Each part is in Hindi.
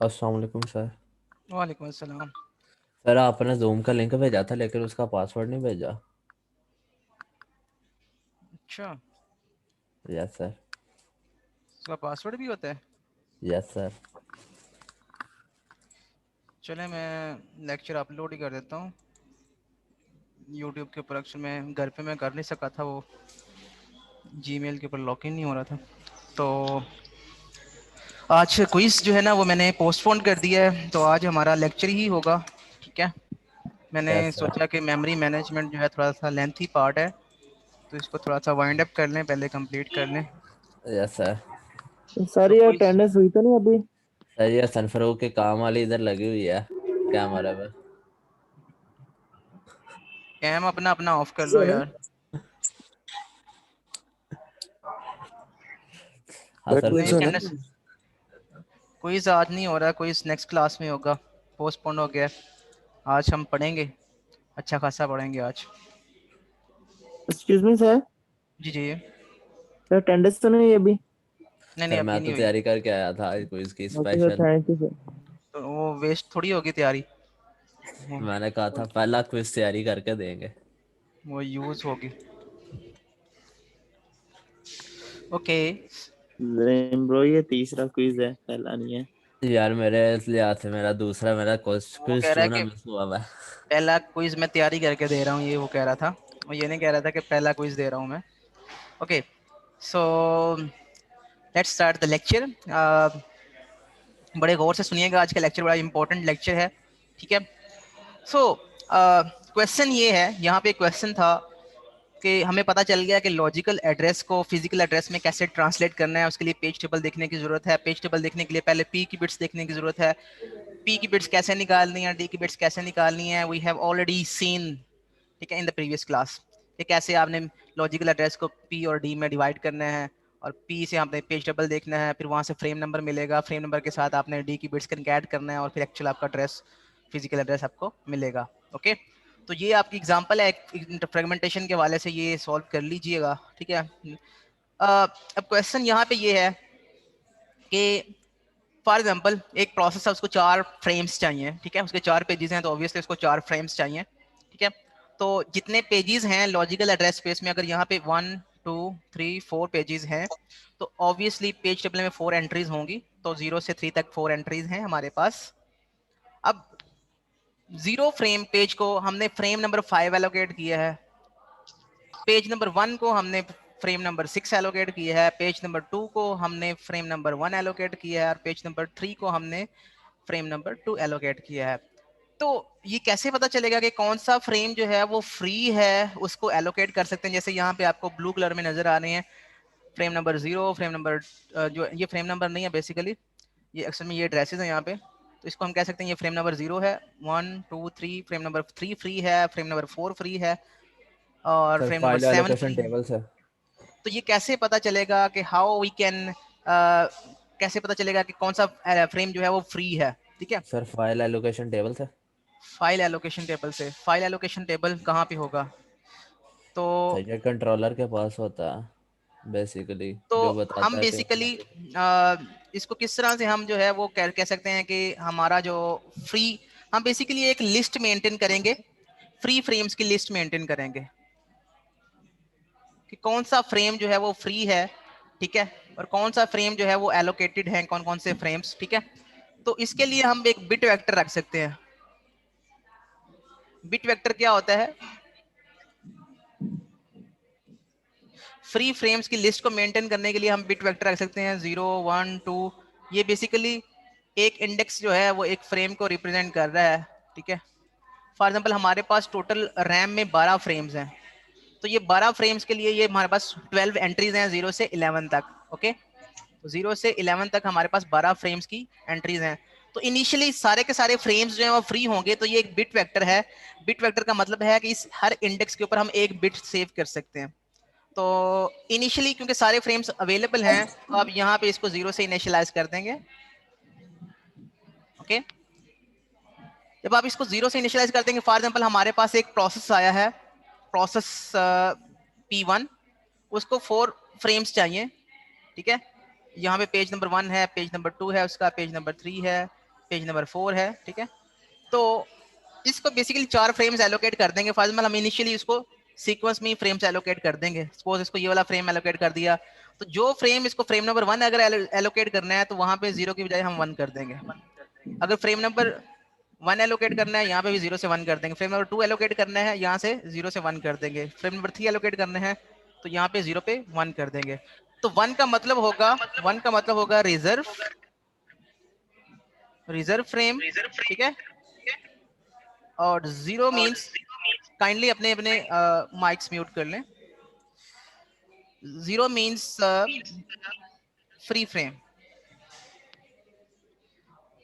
अस्सलाम वालेकुम सर। वालेकुम अस्सलाम। सर आपने जूम का लिंक भेजा था लेकिन उसका पासवर्ड नहीं भेजा। अच्छा, यस सर। उसका पासवर्ड भी होता है? Yes sir. चले मैं लेक्चर अपलोड ही कर देता हूँ यूट्यूब के ऊपर। एक्चुअली मैं घर पे मैं कर नहीं सका था, वो जीमेल के ऊपर लॉगिन नहीं हो रहा था। तो आज क्विज जो है ना वो मैंने पोस्टपोन कर दिया है, तो आज हमारा लेक्चर ही होगा। ठीक है, मैंने यस सर। सोचा कि मेमोरी मैनेजमेंट जो है थोड़ा सा लेंथी पार्ट है, तो इसको थोड़ा सा वाइंड अप कर लें, पहले कंप्लीट कर लें। Yes sir. तो सारी क्विज अटेंडेंस हुई तो नहीं अभी? सर ये सनफरोग के काम वाली इधर लगी हुई है कैमरा पे। कैम अपना अपना ऑफ कर लो यार। हाँ कल सर क्विज नहीं होना अटेंडेंस, क्विज आज नहीं हो रहा, क्विज नेक्स्ट क्लास में होगा, पोस्टपोन हो गया है। आज हम पढ़ेंगे, अच्छा खासा पढ़ेंगे आज। Excuse me sir. जी जी। सर अटेंडेंस तो नहीं हुई अभी? नहीं नहीं, सर अभी मैं नहीं तो हुई। तैयारी करके आया था क्विज की okay sir, special. Thank you sir. तो वो वेस्ट थोड़ी होगी तैयारी, वो मैंने कहा था पहला क्विज तैयारी करके देंगे। वो यूज होगी। ओके। ब्रो ये तीसरा क्विज है, पहला नहीं है। यार मेरे लिहाज से मेरा क्विज वो क्विज कह रहा है टू ना कि मिस हुआ मैं। पहला क्विज मैं तैयारी करके दे रहा हूँ, ये वो कह रहा था। वो ये नहीं कह रहा था कि पहला क्विज दे रहा हूँ मैं। Okay, so let's start the lecture. बड़े गौर से सुनिएगा, आज का लेक्चर बड़ा इंपॉर्टेंट लेक्चर है। ठीक है। सो क्वेश्चन ये है, यहाँ पे क्वेश्चन था कि हमें पता चल गया कि लॉजिकल एड्रेस को फिजिकल एड्रेस में कैसे ट्रांसलेट करना है। उसके लिए पेज टेबल देखने की जरूरत है। पेज टेबल देखने के लिए पहले पी की बिट्स देखने की जरूरत है। पी की बिट्स कैसे निकालनी है, डी की बिट्स कैसे निकालनी है, वी हैव ऑलरेडी सीन, ठीक है, इन द प्रीवियस क्लास, कि कैसे आपने लॉजिकल एड्रेस को पी और डी में डिवाइड करना है। और पी से आपने पेज टेबल देखना है, फिर वहाँ से फ्रेम नंबर मिलेगा, फ्रेम नंबर के साथ आपने डी की बिट्स कंकैट करना है, और फिर एक्चुअल आपका एड्रेस, फिजिकल एड्रेस आपको मिलेगा। ओके, तो ये आपकी एग्जांपल है, एक फ्रेगमेंटेशन के हवाले से ये सॉल्व कर लीजिएगा। ठीक है। अब क्वेश्चन यहाँ पे ये है कि फॉर एग्जाम्पल एक प्रोसेस है, उसको 4 फ्रेम्स चाहिए। ठीक है, उसके 4 पेजेस हैं, तो ऑब्वियसली उसको 4 फ्रेम्स चाहिए। ठीक है, तो जितने पेजेस हैं लॉजिकल एड्रेस स्पेस में, अगर यहाँ पे 1 2 3 4 पेजेस हैं, तो ऑब्वियसली पेज टेबल में 4 एंट्रीज होंगी। तो 0 से 3 तक 4 एंट्रीज हैं हमारे पास। अब 0 फ्रेम पेज को हमने फ्रेम नंबर 5 एलोकेट किया है, पेज नंबर 1 को हमने फ्रेम नंबर 6 एलोकेट किया है, पेज नंबर 2 को हमने फ्रेम नंबर 1 एलोकेट किया है, और पेज नंबर 3 को हमने फ्रेम नंबर 2 एलोकेट किया है। तो ये कैसे पता चलेगा कि कौन सा फ्रेम जो है वो फ्री है, उसको एलोकेट कर सकते हैं। जैसे यहाँ पे आपको ब्लू कलर में नजर आ रहे हैं फ्रेम नंबर 0, फ्रेम नंबर, जो ये फ्रेम नंबर नहीं है बेसिकली, ये अक्सर में ये एड्रेसेस हैं यहाँ पे। तो इसको हम कह सकते हैं ये फ्रेम नंबर 0 है, 1 2 3, फ्रेम नंबर 3 फ्री है, फ्रेम नंबर 4 फ्री है, और sir frame number file 7 allocation free है। टेबल से। तो ये कैसे पता चलेगा कि हाउ वी कैन, कैसे पता चलेगा कि कौन सा फ्रेम जो है वो फ्री है? ठीक है, सर फाइल एलोकेशन टेबल से। फाइल एलोकेशन टेबल से। फाइल एलोकेशन टेबल कहाँ पे होगा? तो सर ये कंट्रोलर के पास होता है बेसिकली, तो जो हम बताता है कि बेसिकली इसको किस तरह से हम जो है वो कह सकते हैं कि हमारा जो फ्री, हम बेसिकली एक लिस्ट मेंटेन करेंगे, फ्री फ्रेम्स की लिस्ट मेंटेन करेंगे कि कौन सा फ्रेम जो है वो फ्री है। ठीक है, और कौन सा फ्रेम जो है वो एलोकेटेड है, कौन कौन से फ्रेम्स। ठीक है, तो इसके लिए हम एक बिट वेक्टर रख सकते हैं। बिट वेक्टर क्या होता है? फ्री फ्रेम्स की लिस्ट को मेंटेन करने के लिए हम बिट वेक्टर रख सकते हैं, 0 1 2। ये बेसिकली एक इंडेक्स जो है वो एक फ्रेम को रिप्रेजेंट कर रहा है। ठीक है, फॉर एग्जांपल हमारे पास टोटल रैम में 12 फ्रेम्स हैं, तो ये 12 फ्रेम्स के लिए ये हमारे पास 12 एंट्रीज हैं 0 से 11 तक। ओके, तो 0 से 11 तक हमारे पास 12 फ्रेम्स की एंट्रीज हैं। तो इनिशियली सारे के सारे फ्रेम्स जो हैं वो फ्री होंगे, तो ये एक बिट वेक्टर है। बिट वेक्टर का मतलब है कि इस हर इंडेक्स के ऊपर हम एक बिट सेव कर सकते हैं। तो इनिशियली क्योंकि सारे फ्रेम्स अवेलेबल हैं, तो आप यहाँ पे इसको 0 से इनिशियलाइज कर देंगे। ओके, जब आप इसको 0 से इनिशियलाइज कर देंगे, फॉर एग्जांपल हमारे पास एक प्रोसेस आया है, प्रोसेस P1, उसको 4 फ्रेम्स चाहिए। ठीक है, यहाँ पे पेज नंबर 1 है, पेज नंबर 2 है उसका, पेज नंबर 3 है, पेज नंबर 4 है, ठीक है। तो इसको बेसिकली 4 फ्रेम्स एलोकेट कर देंगे। फॉर एग्जांपल हम इनिशियली इसको सीक्वेंस में ही फ्रेम्स एलोकेट कर देंगे। सपोज इसको ये वाला फ्रेम एलोकेट कर दिया, तो जो फ्रेम इसको फ्रेम नंबर 1 अगर एलोकेट करना है तो वहां पे 0 की बजाय हम 1 कर देंगे। अगर फ्रेम नंबर 1 एलोकेट करना है, यहाँ पे भी 0 से 1 कर देंगे। फ्रेम नंबर 2 एलोकेट करना है, यहाँ से 0 से 1 कर देंगे। फ्रेम नंबर 3 एलोकेट करना है तो यहाँ पे 0 पे 1 कर देंगे। तो 1 का मतलब होगा रिजर्व फ्रेम, ठीक है। और 0 मींस, काइंडली अपने अपने माइक्स म्यूट कर लें। 0 मींस फ्री फ्रेम।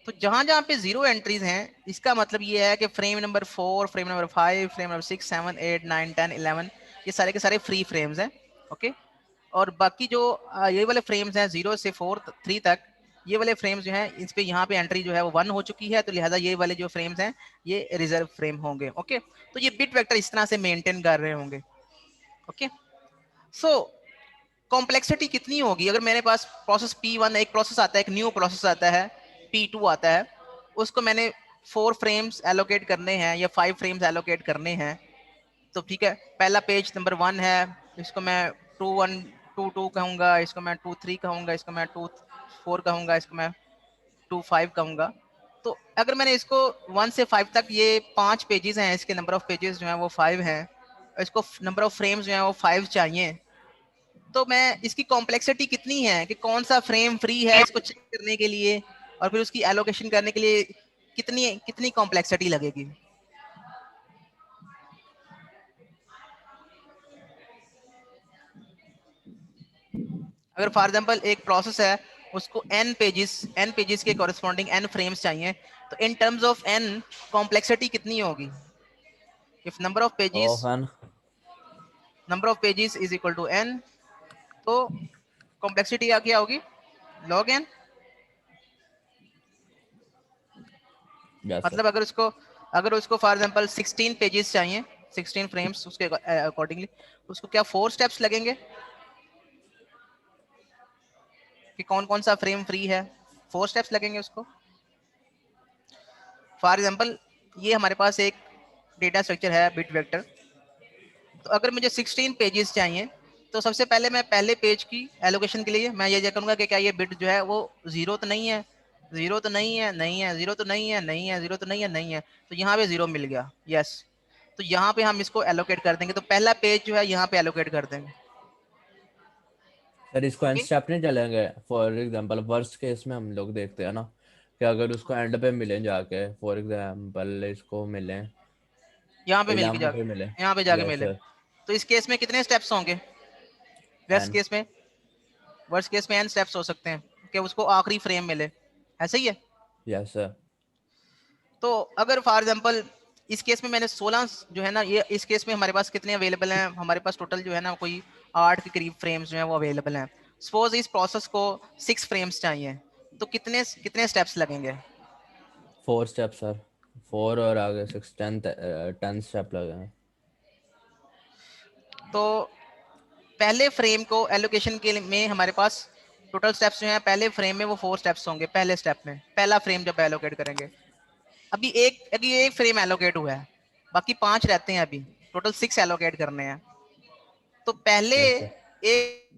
तो जहां जहां पे 0 एंट्रीज हैं, इसका मतलब ये है कि frame number 4, frame number 5, frame number 6, 7, 8, 9, 10, 11 ये सारे के सारे फ्री फ्रेम्स हैं, ओके। और बाकी जो ये वाले फ्रेम्स हैं 0 से 4 3 तक, ये वाले फ्रेम्स जो हैं इस पे यहाँ पे एंट्री जो है वो 1 हो चुकी है, तो लिहाजा ये वाले जो फ्रेम्स हैं ये रिजर्व फ्रेम होंगे, ओके। तो ये बिट वेक्टर इस तरह से मेंटेन कर रहे होंगे, ओके। सो कॉम्प्लेक्सिटी कितनी होगी अगर मेरे पास प्रोसेस P1, एक प्रोसेस आता है, एक न्यू प्रोसेस आता है, P2 आता है, उसको मैंने 4 फ्रेम्स एलोकेट करने हैं या 5 फ्रेम्स एलोकेट करने हैं। तो ठीक है, पहला पेज नंबर 1 है, इसको मैं 2 1 2 2 कहूंगा, इसको मैं 2 3 कहूंगा, इसको मैं 2 4 कहूंगा, इसको मैं 2 5 कहूंगा। तो अगर मैंने इसको 1 से 5 तक, ये 5 पेजेस हैं, इसके नंबर ऑफ पेजेस जो हैं वो 5 हैं, इसको नंबर ऑफ फ्रेम्स जो हैं वो 5 चाहिए। तो मैं इसकी कॉम्प्लेक्सिटी कितनी है कि कौन सा फ्रेम फ्री है इसको चेक करने के लिए और फिर उसकी एलोकेशन करने के लिए कितनी कितनी कॉम्प्लेक्सिटी लगेगी। अगर फॉर एग्जांपल एक प्रोसेस है, उसको n पेजेस के कॉरेस्पॉन्डिंग n फ्रेम्स चाहिए, तो in terms of n complexity कितनी होगी? If often number of pages is equal to n, तो कॉम्प्लेक्सिटी क्या होगी? log n। Yes sir. मतलब अगर उसको फॉर एग्जांपल 16 पेजेस चाहिए, 16 फ्रेम्स, उसके अकॉर्डिंगली उसको क्या 4 स्टेप्स लगेंगे कि कौन कौन सा फ्रेम फ्री है? 4 स्टेप्स लगेंगे उसको। फॉर एग्जांपल ये हमारे पास एक डेटा स्ट्रक्चर है बिट वेक्टर, तो अगर मुझे 16 पेजेस चाहिए, तो सबसे पहले मैं पहले पेज की एलोकेशन के लिए मैं ये चेक करूंगा कि क्या ये बिट जो है वो 0 तो नहीं है, 0 तो नहीं है, नहीं है, 0 तो नहीं है, नहीं है, 0 तो नहीं है, नहीं है। तो यहाँ पे 0 मिल गया, यस। तो यहाँ पे हम इसको एलोकेट कर देंगे, तो पहला पेज जो है यहाँ पे एलोकेट कर देंगे, सर इसको एंड ओके। स्टेप नहीं चलेंगे? फॉर एग्जांपल वर्स्ट केस में हम लोग देखते हैं ना कि अगर उसको एंड पे मिले जाके, फॉर एग्जांपल इसको मिले यहाँ पे मिल के 11 पे जाके, मिले। यहाँ पे जाके यस मिले, सर। तो इस केस में कितने स्टेप्स होंगे? वर्स्ट 10। केस में, वर्स्ट केस में n स्टेप्स हो सकते हैं कि उसको आखिरी फ्रेम मिले, ऐसे ही है। Yes sir. तो अगर फॉर एग्जांपल इस केस में मैंने 16 जो है ना, ये इस केस में हमारे पास कितने अवेलेबल हैं? हमारे पास टोटल जो है ना कोई 8 के करीब फ्रेम्स जो है वो अवेलेबल हैं। सपोज इस प्रोसेस को 6 फ्रेम्स चाहिए, तो कितने कितने स्टेप्स लगेंगे? 4 स्टेप सर। 4 और आगे 6 10 स्टेप लगेंगे। तो पहले फ्रेम को एलोकेशन के में हमारे पास टोटल स्टेप्स जो हैं, पहले फ्रेम में वो 4 स्टेप्स होंगे। पहले स्टेप में पहला फ्रेम जब एलोकेट करेंगे, अभी एक फ्रेम एलोकेट हुआ है, बाकी 5 रहते हैं, अभी टोटल 6 एलोकेट करने हैं। तो पहले यस सर। एक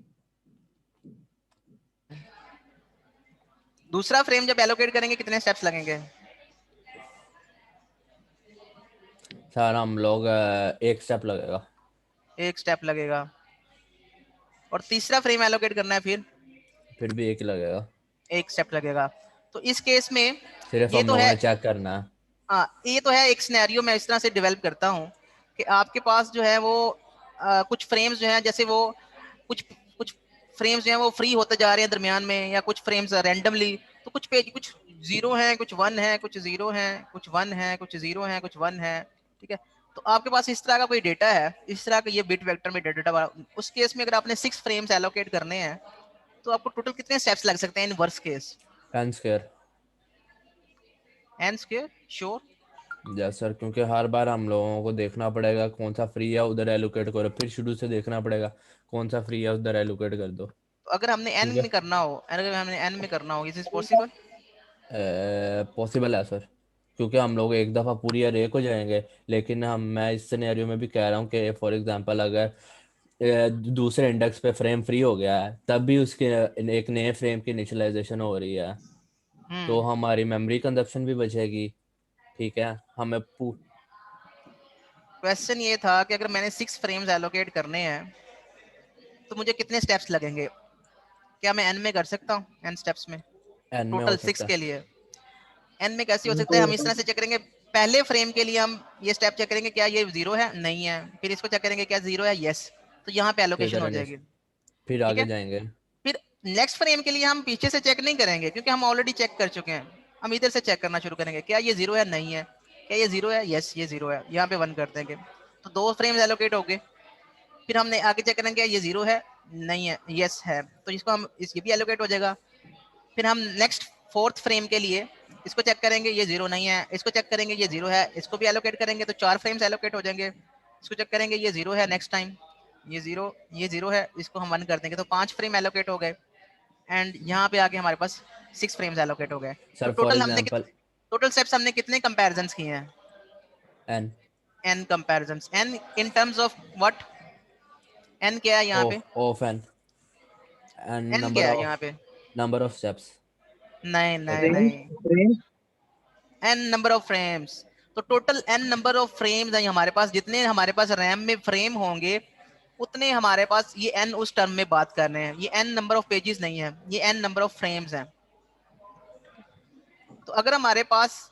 दूसरा फ्रेम जब एलोकेट करेंगे कितने स्टेप्स लगेंगे? सर हम लोग एक स्टेप लगेगा। एक स्टेप लगेगा। और तीसरा फ्रेम एलोकेट करना है, फिर भी एक ही लगेगा। एक स्टेप लगेगा। तो इस केस में सिर्फ ये हम तो लोगों है, ने चेक करना है। हाँ ये तो है एक सिनेरियो मैं इस तरह से डेवलप करता हूँ कि आपके पास जो है वो कुछ फ्रेम्स जो हैं, जैसे वो कुछ कुछ फ्रेम्स जो हैं वो फ्री होते जा रहे हैं दरमियान में, या कुछ फ्रेम्स रैंडमली, तो कुछ पेज कुछ 0 हैं, कुछ 1 है, कुछ 0 हैं, कुछ 1 है, कुछ 0 है, कुछ 1 है, ठीक है। तो आपके पास इस तरह का कोई डेटा है, इस तरह का ये बिट वेक्टर में डेटा, उस केस में अगर आपने 6 फ्रेम्स एलोकेट करने हैं, तो आपको टोटल कितने स्टेप्स लग सकते हैं in worst case? 10 square. n square, sure? Yes sir, क्योंकि हर बार हम लोगों को देखना पड़ेगा कौन सा फ्री है उधर एलोकेट करो, फिर शुरू से देखना पड़ेगा कौन सा फ्री है उधर एलोकेट कर दो। तो अगर हमने n ठीक है। में करना हो, अगर हमने n में करना हो, इज इज पॉसिबल? पॉसिबल है सर, क्योंकि हम लोग एक दफ़ा पूरी अरे को जाएंगे, लेकिन मैं इस सिनेरियो में भी कह रहा हूँ कि फॉर एग्जांपल अगर दूसरे इंडेक्स पे फ्रेम फ्री हो गया है, तब भी उसके एक नए फ्रेम की इनिशियलाइजेशन हो रही है, तो हम्म। हमारी मेमोरी कंजप्शन भी बचेगी। ठीक है, हमें क्वेश्चन ये था कि अगर मैंने 6 फ्रेम्स एलोकेट करने हैं तो मुझे कितने स्टेप्स लगेंगे? क्या मैं एन में कर सकता हूँ, एन स्टेप्स में? एन में हो टोटल 6 सकता है। के लिए एन में कैसे हो सकता है? हम इस तो तरह से चेक करेंगे, पहले फ्रेम के लिए हम ये स्टेप चेक करेंगे क्या ये जीरो है, नहीं है, फिर इसको चेक करेंगे क्या जीरो है, यस, तो यहाँ पे फिर एलोकेशन इधर हो एन, जाएगी। फिर ठीक आगे है, जाएंगे। फिर नेक्स्ट फ्रेम के लिए हम पीछे से चेक नहीं करेंगे क्योंकि हम ऑलरेडी चेक कर चुके हैं, हम इधर से चेक करना शुरू करेंगे क्या ये जीरो है, नहीं है, क्या ये जीरो है, यस ये जीरो है, यहाँ पे 1 कर देंगे, तो 2 फ्रेम्स एलोकेट हो गए। फिर हमने आगे चेक करेंगे ये जीरो है, नहीं है, यस है, तो इसको हम इस ये भी एलोकेट हो जाएगा। फिर हम नेक्स्ट 4th फ्रेम के लिए इसको चेक करेंगे, ये जीरो नहीं है, इसको चेक करेंगे ये जीरो है, इसको भी एलोकेट करेंगे, तो 4 फ्रेम्स एलोकेट हो जाएंगे। इसको चेक करेंगे ये जीरो है, नेक्स्ट टाइम ये जीरो है, इसको हम 1 कर देंगे, तो 5 फ्रेम एलोकेट हो गए। एंड यहाँ पे आके हमारे पास 6 फ्रेम्स एलोकेट हो गए। तो sir for example total steps हमने कितने कंपैरिजन किए हैं? N, n comparison, n in terms of what? n क्या है यहाँ पे? ऑफ एन, एंड n क्या है यहाँ पे? नंबर ऑफ स्टेप्स नहीं नहीं टोटल। नहीं, frame n number of frames. तो total n number of frames हैं हमारे पास, जितने हमारे पास रैम में फ्रेम होंगे उतने हमारे पास ये n उस टर्म में बात कर रहे हैं, ये n नंबर ऑफ पेजेस नहीं है, ये n नंबर ऑफ फ्रेम्स हैं। तो अगर हमारे पास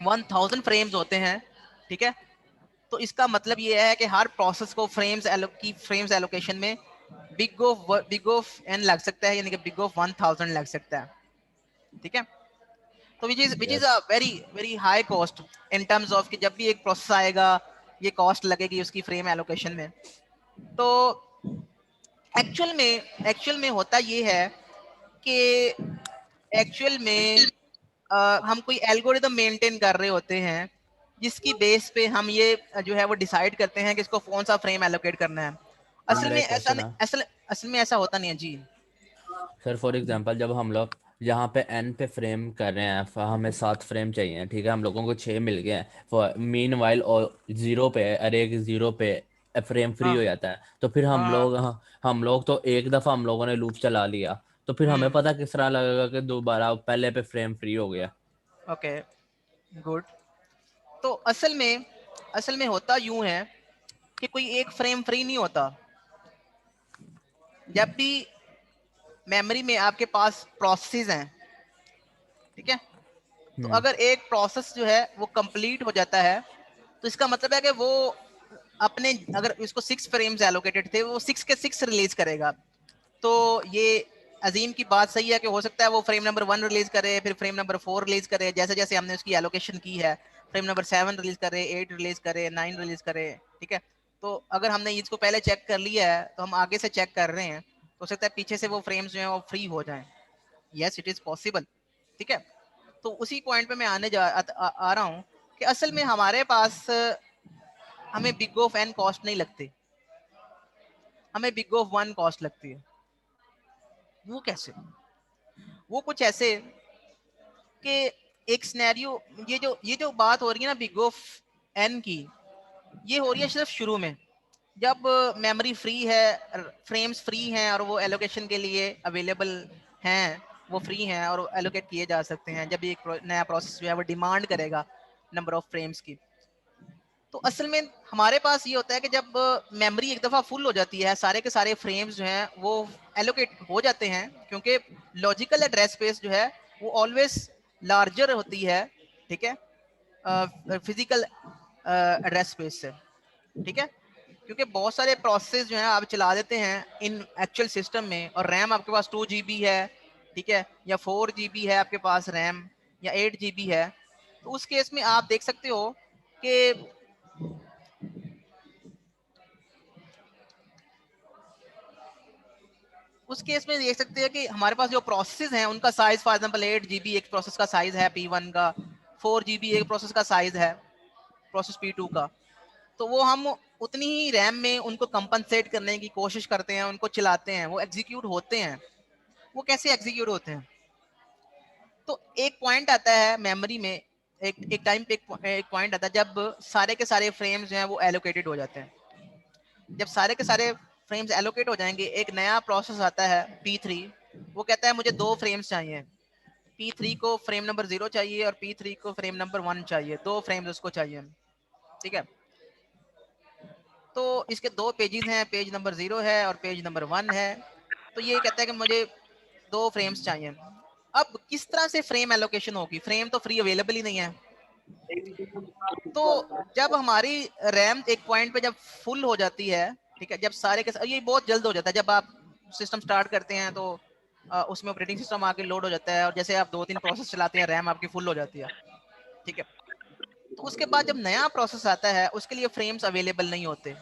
1000 फ्रेम्स होते हैं, ठीक है, तो इसका मतलब ये है कि हर प्रोसेस को फ्रेम्स एलोकेशन में बिग ऑफ n लग सकता है, यानी कि बिग ऑफ 1000 लग सकता है। ठीक है, तो which is yes a very very high cost in terms of कि जब भी एक प्रोसेस आएगा ये कॉस्ट लगेगी उसकी फ्रेम एलोकेशन में। तो एक्चुअल में होता ये है कि एक्चुअल में हम कोई एल्गोरिदम मेंटेन कर रहे होते हैं जिसकी बेस पे हम ये जो है वो डिसाइड करते हैं कि इसको कौन सा फ्रेम एलोकेट करना है। सर असल मेरा में एक ऐसा क्वेश्चन नहीं, है। असल में ऐसा होता नहीं है जी। सर फॉर एग्जांपल जब हम लोग यहाँ पे एन पे फ्रेम कर रहे हैं, हमें 7 फ्रेम चाहिए, ठीक है, हम लोगों को 6 मिल गए हैं, मीन वाइल और जीरो पे, अरे जीरो पे फ्रेम फ्री हाँ हो जाता है, तो फिर हाँ। हम लोग तो एक दफ़ा हम लोगों ने लूप चला लिया, तो फिर हमें हम्म। पता किस तरह लगेगा कि दोबारा पहले पे फ्रेम फ्री हो गया। Okay, good. तो असल में होता यूं है कि कोई एक फ्रेम फ्री नहीं होता। जब भी मेमोरी में आपके पास प्रोसेस हैं, ठीक है, तो हम्म। अगर एक प्रोसेस जो है वो कंप्लीट हो जाता है तो इसका मतलब है कि वो अपने, अगर इसको 6 फ्रेम्स एलोकेटेड थे वो 6 के 6 रिलीज करेगा। तो ये अजीम की बात सही है कि हो सकता है वो फ्रेम नंबर 1 रिलीज करे, फिर फ्रेम नंबर 4 रिलीज करे, जैसे जैसे हमने उसकी एलोकेशन की है, फ्रेम नंबर 7 रिलीज करे, 8 रिलीज करे, 9 रिलीज करे। ठीक है, तो अगर हमने इसको पहले चेक कर लिया है तो हम आगे से चेक कर रहे हैं, तो हो सकता है पीछे से वो फ्रेम्स जो है वो फ्री हो जाएं। Yes it is possible. ठीक है, तो उसी पॉइंट पे मैं आ रहा हूँ कि असल में हमारे पास हमें बिग ऑफ एन कॉस्ट नहीं लगती, हमें बिग ऑफ 1 कॉस्ट लगती है। वो कैसे? वो कुछ ऐसे कि एक सिनेरियो, ये जो बात हो रही है ना बिग ऑफ एन की, ये हो रही है सिर्फ शुरू में, जब मेमोरी फ्री है, फ्रेम्स फ्री हैं और वो एलोकेशन के लिए अवेलेबल हैं, वो फ्री हैं और एलोकेट किए जा सकते हैं, जब भी एक नया प्रोसेस जो है वो डिमांड करेगा नंबर ऑफ फ्रेम्स की। तो असल में हमारे पास ये होता है कि जब मेमोरी एक दफ़ा फुल हो जाती है, सारे के सारे फ्रेम्स जो हैं वो एलोकेट हो जाते हैं, क्योंकि लॉजिकल एड्रेस स्पेस जो है वो ऑलवेज लार्जर होती है, ठीक है, फिजिकल एड्रेस स्पेस से। ठीक है, क्योंकि बहुत सारे प्रोसेस जो है आप चला देते हैं इन एक्चुअल सिस्टम में, और रैम आपके पास 2 GB है, ठीक है, या 4 GB है आपके पास रैम, या 8 GB है, तो उस केस में आप देख सकते हो कि उस केस में देख सकते हैं कि हमारे पास जो प्रोसेस हैं उनका साइज, फॉर एग्जांपल 8 GB एक प्रोसेस का साइज है P1 का, 4 GB एक प्रोसेस का साइज है प्रोसेस P2 का। तो वो हम उतनी ही रैम में उनको कंपनसेट करने की कोशिश करते हैं, उनको चलाते हैं, वो एग्जीक्यूट होते हैं। वो कैसे एग्जीक्यूट होते हैं। तो एक पॉइंट आता है मेमोरी में, एक टाइम पे एक पॉइंट आता है जब सारे के सारे फ्रेम्स जो हैं वो एलोकेटेड हो जाते हैं। जब सारे के सारे फ्रेम्स एलोकेट हो जाएंगे, एक नया प्रोसेस आता है P3, वो कहता है मुझे 2 फ्रेम्स चाहिए। P3 को फ्रेम नंबर 0 चाहिए और P3 को फ्रेम नंबर 1 चाहिए, 2 फ्रेम्स उसको चाहिए, ठीक है। तो इसके 2 पेजेस हैं, पेज नंबर 0 है और पेज नंबर 1 है। तो ये कहता है कि मुझे 2 फ्रेम्स चाहिए। अब किस तरह से फ्रेम एलोकेशन होगी, फ्रेम तो फ्री अवेलेबल ही नहीं है। तो जब हमारी रैम एक पॉइंट पे जब फुल हो जाती है, ठीक है, जब सारे के ये बहुत जल्द हो जाता है, जब आप सिस्टम स्टार्ट करते हैं तो उसमें ऑपरेटिंग सिस्टम आके लोड हो जाता है और जैसे आप 2-3 प्रोसेस चलाते हैं रैम आपकी फुल हो जाती है, ठीक है। तो उसके बाद जब नया प्रोसेस आता है उसके लिए फ्रेम्स अवेलेबल नहीं होते।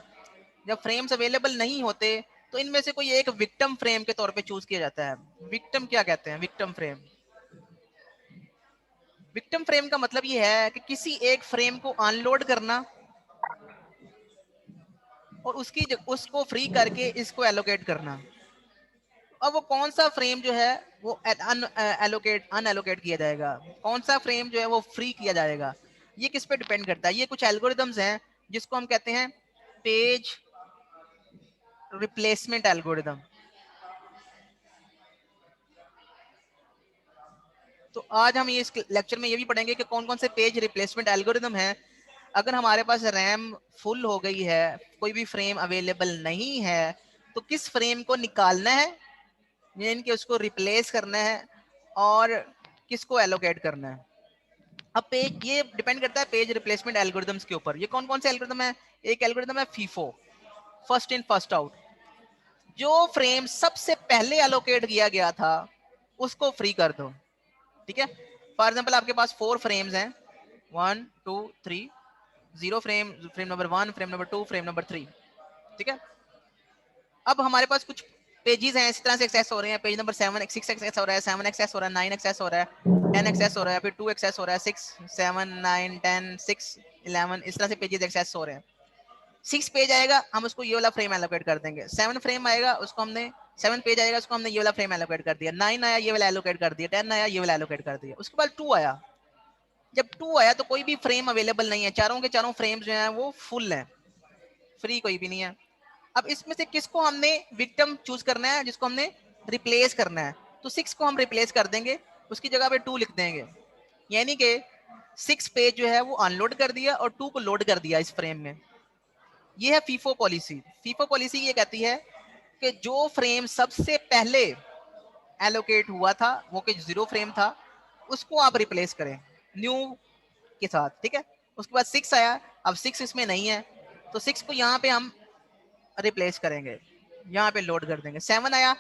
जब फ्रेम्स अवेलेबल नहीं होते तो इनमें से कोई एक विक्टिम फ्रेम के तौर पे चूज किया जाता है। विक्टिम क्या कहते हैं, विक्टिम फ्रेम। विक्टिम फ्रेम का मतलब ये है कि किसी एक फ्रेम को अनलोड करना और उसको फ्री करके इसको एलोकेट करना। अब वो कौन सा फ्रेम जो है वो अनएलोकेट किया जाएगा, कौन सा फ्रेम जो है वो फ्री किया जाएगा, ये किस पे डिपेंड करता है। ये कुछ एल्गोरिदम्स हैं जिसको हम कहते हैं पेज रिप्लेसमेंट एल्गोरिदम। तो आज हम ये इस लेक्चर में ये भी पढ़ेंगे कि कौन कौन से पेज रिप्लेसमेंट एल्गोरिदम है। अगर हमारे पास रैम फुल हो गई है, कोई भी फ्रेम अवेलेबल नहीं है, तो किस फ्रेम को निकालना है, यानी कि उसको रिप्लेस करना है, और किसको एलोकेट करना है। अब पेज ये डिपेंड करता है पेज रिप्लेसमेंट एल्गोरिदम्स के ऊपर। ये कौन कौन से एल्गोरिदम है, एक एल्गोरिदम है FIFO, first in first out. जो फ्रेम सबसे पहले एलोकेट किया गया था उसको फ्री कर दो, ठीक है। फॉर एग्जाम्पल आपके पास 4 फ्रेम्स हैं, 1 2 3, 0 frame, frame number 1, frame number 2, frame number 3, ठीक है। अब हमारे पास कुछ पेजेस हैं इस तरह से एक्सेस हो रहे हैं, पेज नंबर 7 6 एक्सेस हो रहा है, 7 एक्सेस हो रहा है, 9 एक्सेस हो रहा है, 10 एक्सेस हो रहा है, फिर 2 एक्सेस हो रहा है, 6 7 9 10 6 11, इस तरह से पेजेस एक्सेस हो रहे हैं। 6 पेज आएगा हम उसको ये वाला फ्रेम एलोकेट कर देंगे, 7 फ्रेम आएगा उसको हमने 7 पेज आएगा उसको हमने ये वाला फ्रेम एलोकेट कर दिया, 9 आया ये वाला एलोकेट कर दिया, 10 आया ये वाला एलोकेट कर दिया। उसके बाद 2 आया, जब 2 आया तो कोई भी फ्रेम अवेलेबल नहीं है, चारों के चारों फ्रेम्स जो हैं वो फुल हैं, फ्री कोई भी नहीं है। अब इसमें से किसको हमने विक्टिम चूज करना है, जिसको हमने रिप्लेस करना है, तो 6 को हम रिप्लेस कर देंगे, उसकी जगह पे 2 लिख देंगे, यानी कि 6 पेज जो है वो अनलोड कर दिया और 2 को लोड कर दिया इस फ्रेम में। ये है फीफो पॉलिसी। फीफो पॉलिसी ये कहती है कि जो फ्रेम सबसे पहले एलोकेट हुआ था वो कि 0 फ्रेम था, उसको आप रिप्लेस करें न्यू के साथ, ठीक है। उसके बाद 6 आया, अब 6 इसमें नहीं है तो 6 को यहाँ पे हम रिप्लेस करेंगे, यहाँ पे लोड कर देंगे। 7 आया,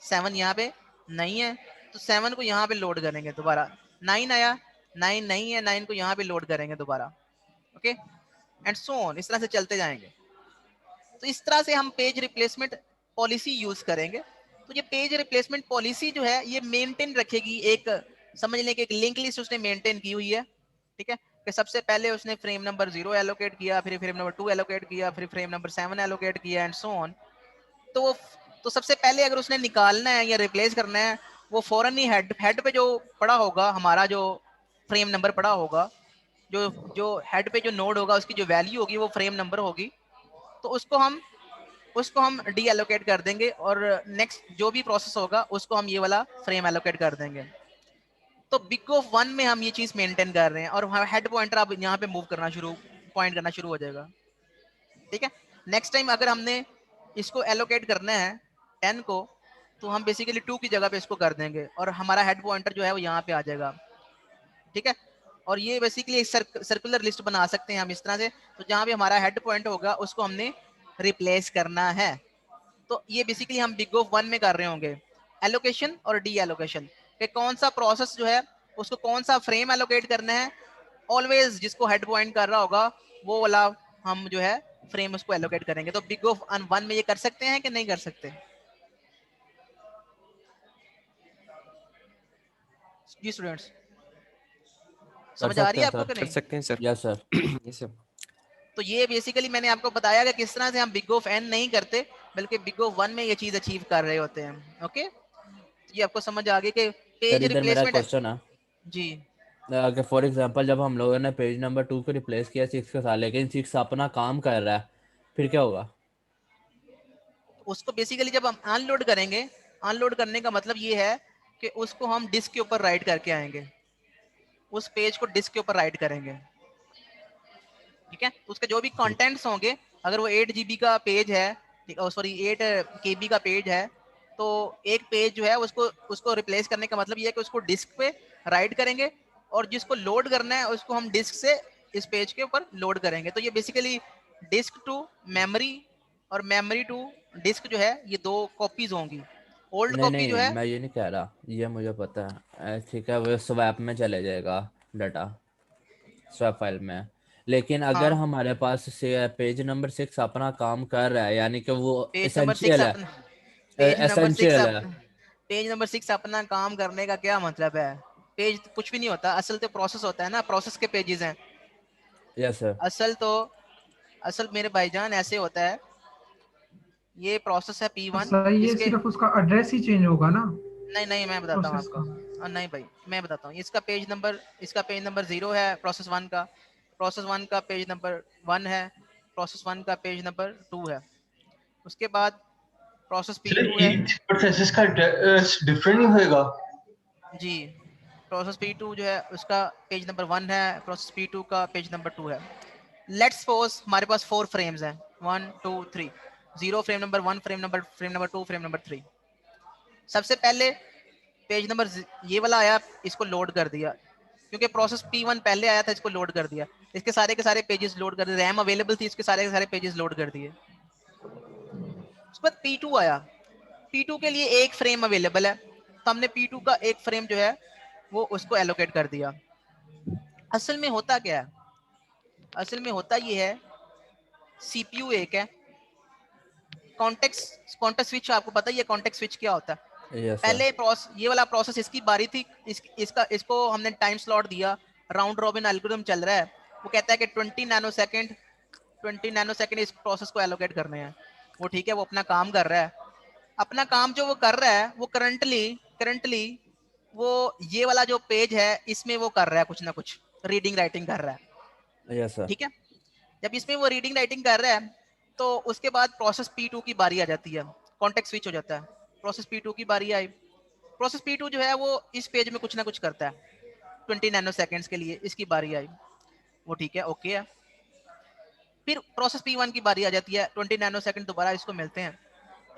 7 यहाँ पे नहीं है तो 7 को यहाँ पे लोड करेंगे दोबारा। 9 आया, 9 नहीं है, 9 को यहाँ पे लोड करेंगे दोबारा, ओके, एंड सो ऑन, इस तरह से चलते जाएंगे। तो इस तरह से हम पेज रिप्लेसमेंट पॉलिसी यूज करेंगे। तो ये पेज रिप्लेसमेंट पॉलिसी जो है ये मेंटेन रखेगी, एक समझ लें कि एक लिंक लिस्ट उसने मेंटेन की हुई है, ठीक है, कि सबसे पहले उसने फ्रेम नंबर 0 एलोकेट किया, फिर फ्रेम नंबर 2 एलोकेट किया, फिर फ्रेम नंबर 7 एलोकेट किया एंड सो ऑन। तो तो सबसे पहले अगर उसने निकालना है या रिप्लेस करना है, वो फौरन ही हेड पे जो पड़ा होगा, हमारा जो फ्रेम नंबर पड़ा होगा, जो जो हेड पे जो नोड होगा उसकी जो वैल्यू होगी वो फ्रेम नंबर होगी, तो उसको हम डी एलोकेट कर देंगे और नेक्स्ट जो भी प्रोसेस होगा उसको हम ये वाला फ्रेम एलोकेट कर देंगे। तो बिग ऑफ 1 में हम ये चीज मेंटेन कर रहे हैं और हेड पॉइंटर अब यहाँ पे मूव करना शुरू, पॉइंट करना शुरू हो जाएगा, ठीक है। नेक्स्ट टाइम अगर हमने इसको एलोकेट करना है 10 को, तो हम बेसिकली 2 की जगह पे इसको कर देंगे और हमारा हेड पॉइंटर जो है वो यहाँ पे आ जाएगा, ठीक है। और ये बेसिकली एक सर्कुलर लिस्ट बना सकते हैं हम इस तरह से। तो जहाँ भी हमारा हेड पॉइंट होगा उसको हमने रिप्लेस करना है। तो ये बेसिकली हम बिग ऑफ 1 में कर रहे होंगे, एलोकेशन और डी एलोकेशन, कि कौन सा प्रोसेस जो है उसको कौन सा फ्रेम एलोकेट करना है। ऑलवेज जिसको हेड पॉइंट कर रहा होगा वो वाला हम जो है फ्रेम उसको एलोकेट करेंगे। तो बिग ऑफ 1 में ये कर सकते हैं कि नहीं कर सकते जी स्टूडेंट्स, कर समझ आ सकते रही है हैं आपको सर। कि कर नहीं। सकते हैं sir. Yes sir. Yes sir. तो ये बेसिकली मैंने आपको बताया कि किस तरह से हम बिग ऑफ n नहीं करते बल्कि बिग ऑफ 1 में ये चीज अचीव कर रहे होते हैं, ओके। ये आपको समझ आ गई कि सर पेज इधर मेरा रिप्लेसमेंट है क्वेश्चन है जी। कि फॉर एग्जांपल जब हम लोगों ने पेज नंबर 2 को रिप्लेस किया 6 के साथ, लेकिन 6 अपना काम कर रहा है, फिर क्या होगा? उसको बेसिकली जब हम अनलोड करेंगे, अनलोड करने का मतलब ये है कि उसको हम डिस्क के ऊपर राइट करके आएंगे, उस पेज को डिस्क के ऊपर राइट करेंगे, ठीक है। तो उसके जो भी ठीक। कंटेंट्स होंगे, अगर वो 8 GB का पेज है, सॉरी 8 KB का पेज है, तो एक पेज जो है उसको उसको रिप्लेस करने का मतलब ये है कि उसको डिस्क पे राइट करेंगे, और जिसको लोड करना है उसको हम डिस्क से इस पेज के ऊपर लोड करेंगे। तो ये बेसिकली डिस्क टू मेमोरी और मेमोरी टू डिस्क जो है, ये दो कॉपीज होंगी। ओल्ड नहीं कॉपी जो नहीं, है, मैं ये नहीं कह रहा, ये मुझे पता है, ठीक है, वो स्वैप में चले जाएगा डाटा, स्वैप फाइल में। लेकिन अगर हाँ हमारे पास से पेज नंबर 6 अपना काम कर रहा है, यानी कि वो पेज नंबर सिक्स एसेंशियल है, अपना पेज नंबर सिक्स एसेंशियल है। पेज नंबर 6 अपना काम करने का क्या मतलब है? पेज तो कुछ भी नहीं होता, असल तो प्रोसेस होता है ना, प्रोसेस के पेजेस हैं। Yes sir. असल तो असल मेरे भाईजान ऐसे होता है, ये प्रोसेस है तो P1 सही है, इसके। सिर्फ उसका एड्रेस ही चेंज होगा ना नहीं नहीं, मैं बताता हूँ प्रोसेस आपको। का। नहीं भाई, मैं बताता हूँ, इसका पेज नंबर 0 है प्रोसेस 1 का, प्रोसेस 1 का पेज नंबर 1 है, प्रोसेस 1 का पेज नंबर 2 है, उसके बाद प्रोसेस सर P2 है। ईच प्रोसेस का डिफरेंट नहीं होएगा? जी, प्रोसेस P2 जो है उसका पेज नंबर 1 है, प्रोसेस P2 का पेज नंबर 2 है। लेट्स सपोज हमारे पास 4 फ्रेम्स हैं, 1 2 3, 0 frame number 1, frame number 2, frame number 3। सबसे पहले पेज नंबर ये वाला आया, इसको लोड कर दिया, क्योंकि प्रोसेस P1 पहले आया था, इसको लोड कर दिया, इसके सारे के सारे पेजेस लोड कर दिए, रैम अवेलेबल थी, इसके सारे के सारे पेजेस लोड कर दिए। उसके बाद P2 आया, P2 के लिए एक फ्रेम अवेलेबल है, तो हमने P2 का एक फ्रेम जो है वो उसको एलोकेट कर दिया। असल में होता क्या है? असल में होता ये है, सीपीयू एक है, कॉन्टेक्स्ट स्विच आपको पता ही है, कॉन्टेक्स्ट स्विच क्या होता है। Yes sir. पहले ये वाला प्रोसेस इसकी बारी थी, इसको हमने टाइम स्लॉट दिया, राउंड रॉबिन एल्गोरिथम चल रहा है, वो कहता है कि 20 नैनो सेकंड इस प्रोसेस को एलोकेट करने हैं। वो ठीक है, वो अपना काम कर रहा है, अपना काम जो वो कर रहा है, वो करंटली वो ये वाला जो पेज है इसमें वो कर रहा है कुछ ना कुछ रीडिंग राइटिंग कर रहा है, यस सर। ठीक है। जब इसमें वो रीडिंग राइटिंग कर रहा है, तो उसके बाद प्रोसेस P2 की बारी आ जाती है, कॉन्टेक्स्ट स्विच हो जाता है, प्रोसेस P2 की बारी आई। प्रोसेस P2 जो है वो इस पेज में कुछ ना कुछ करता है, 20 नैनो सेकेंड्स के लिए इसकी बारी आई, वो ठीक है, ओके है। फिर प्रोसेस P1 की बारी आ जाती है, 20 नैनो सेकेंड दोबारा इसको मिलते हैं,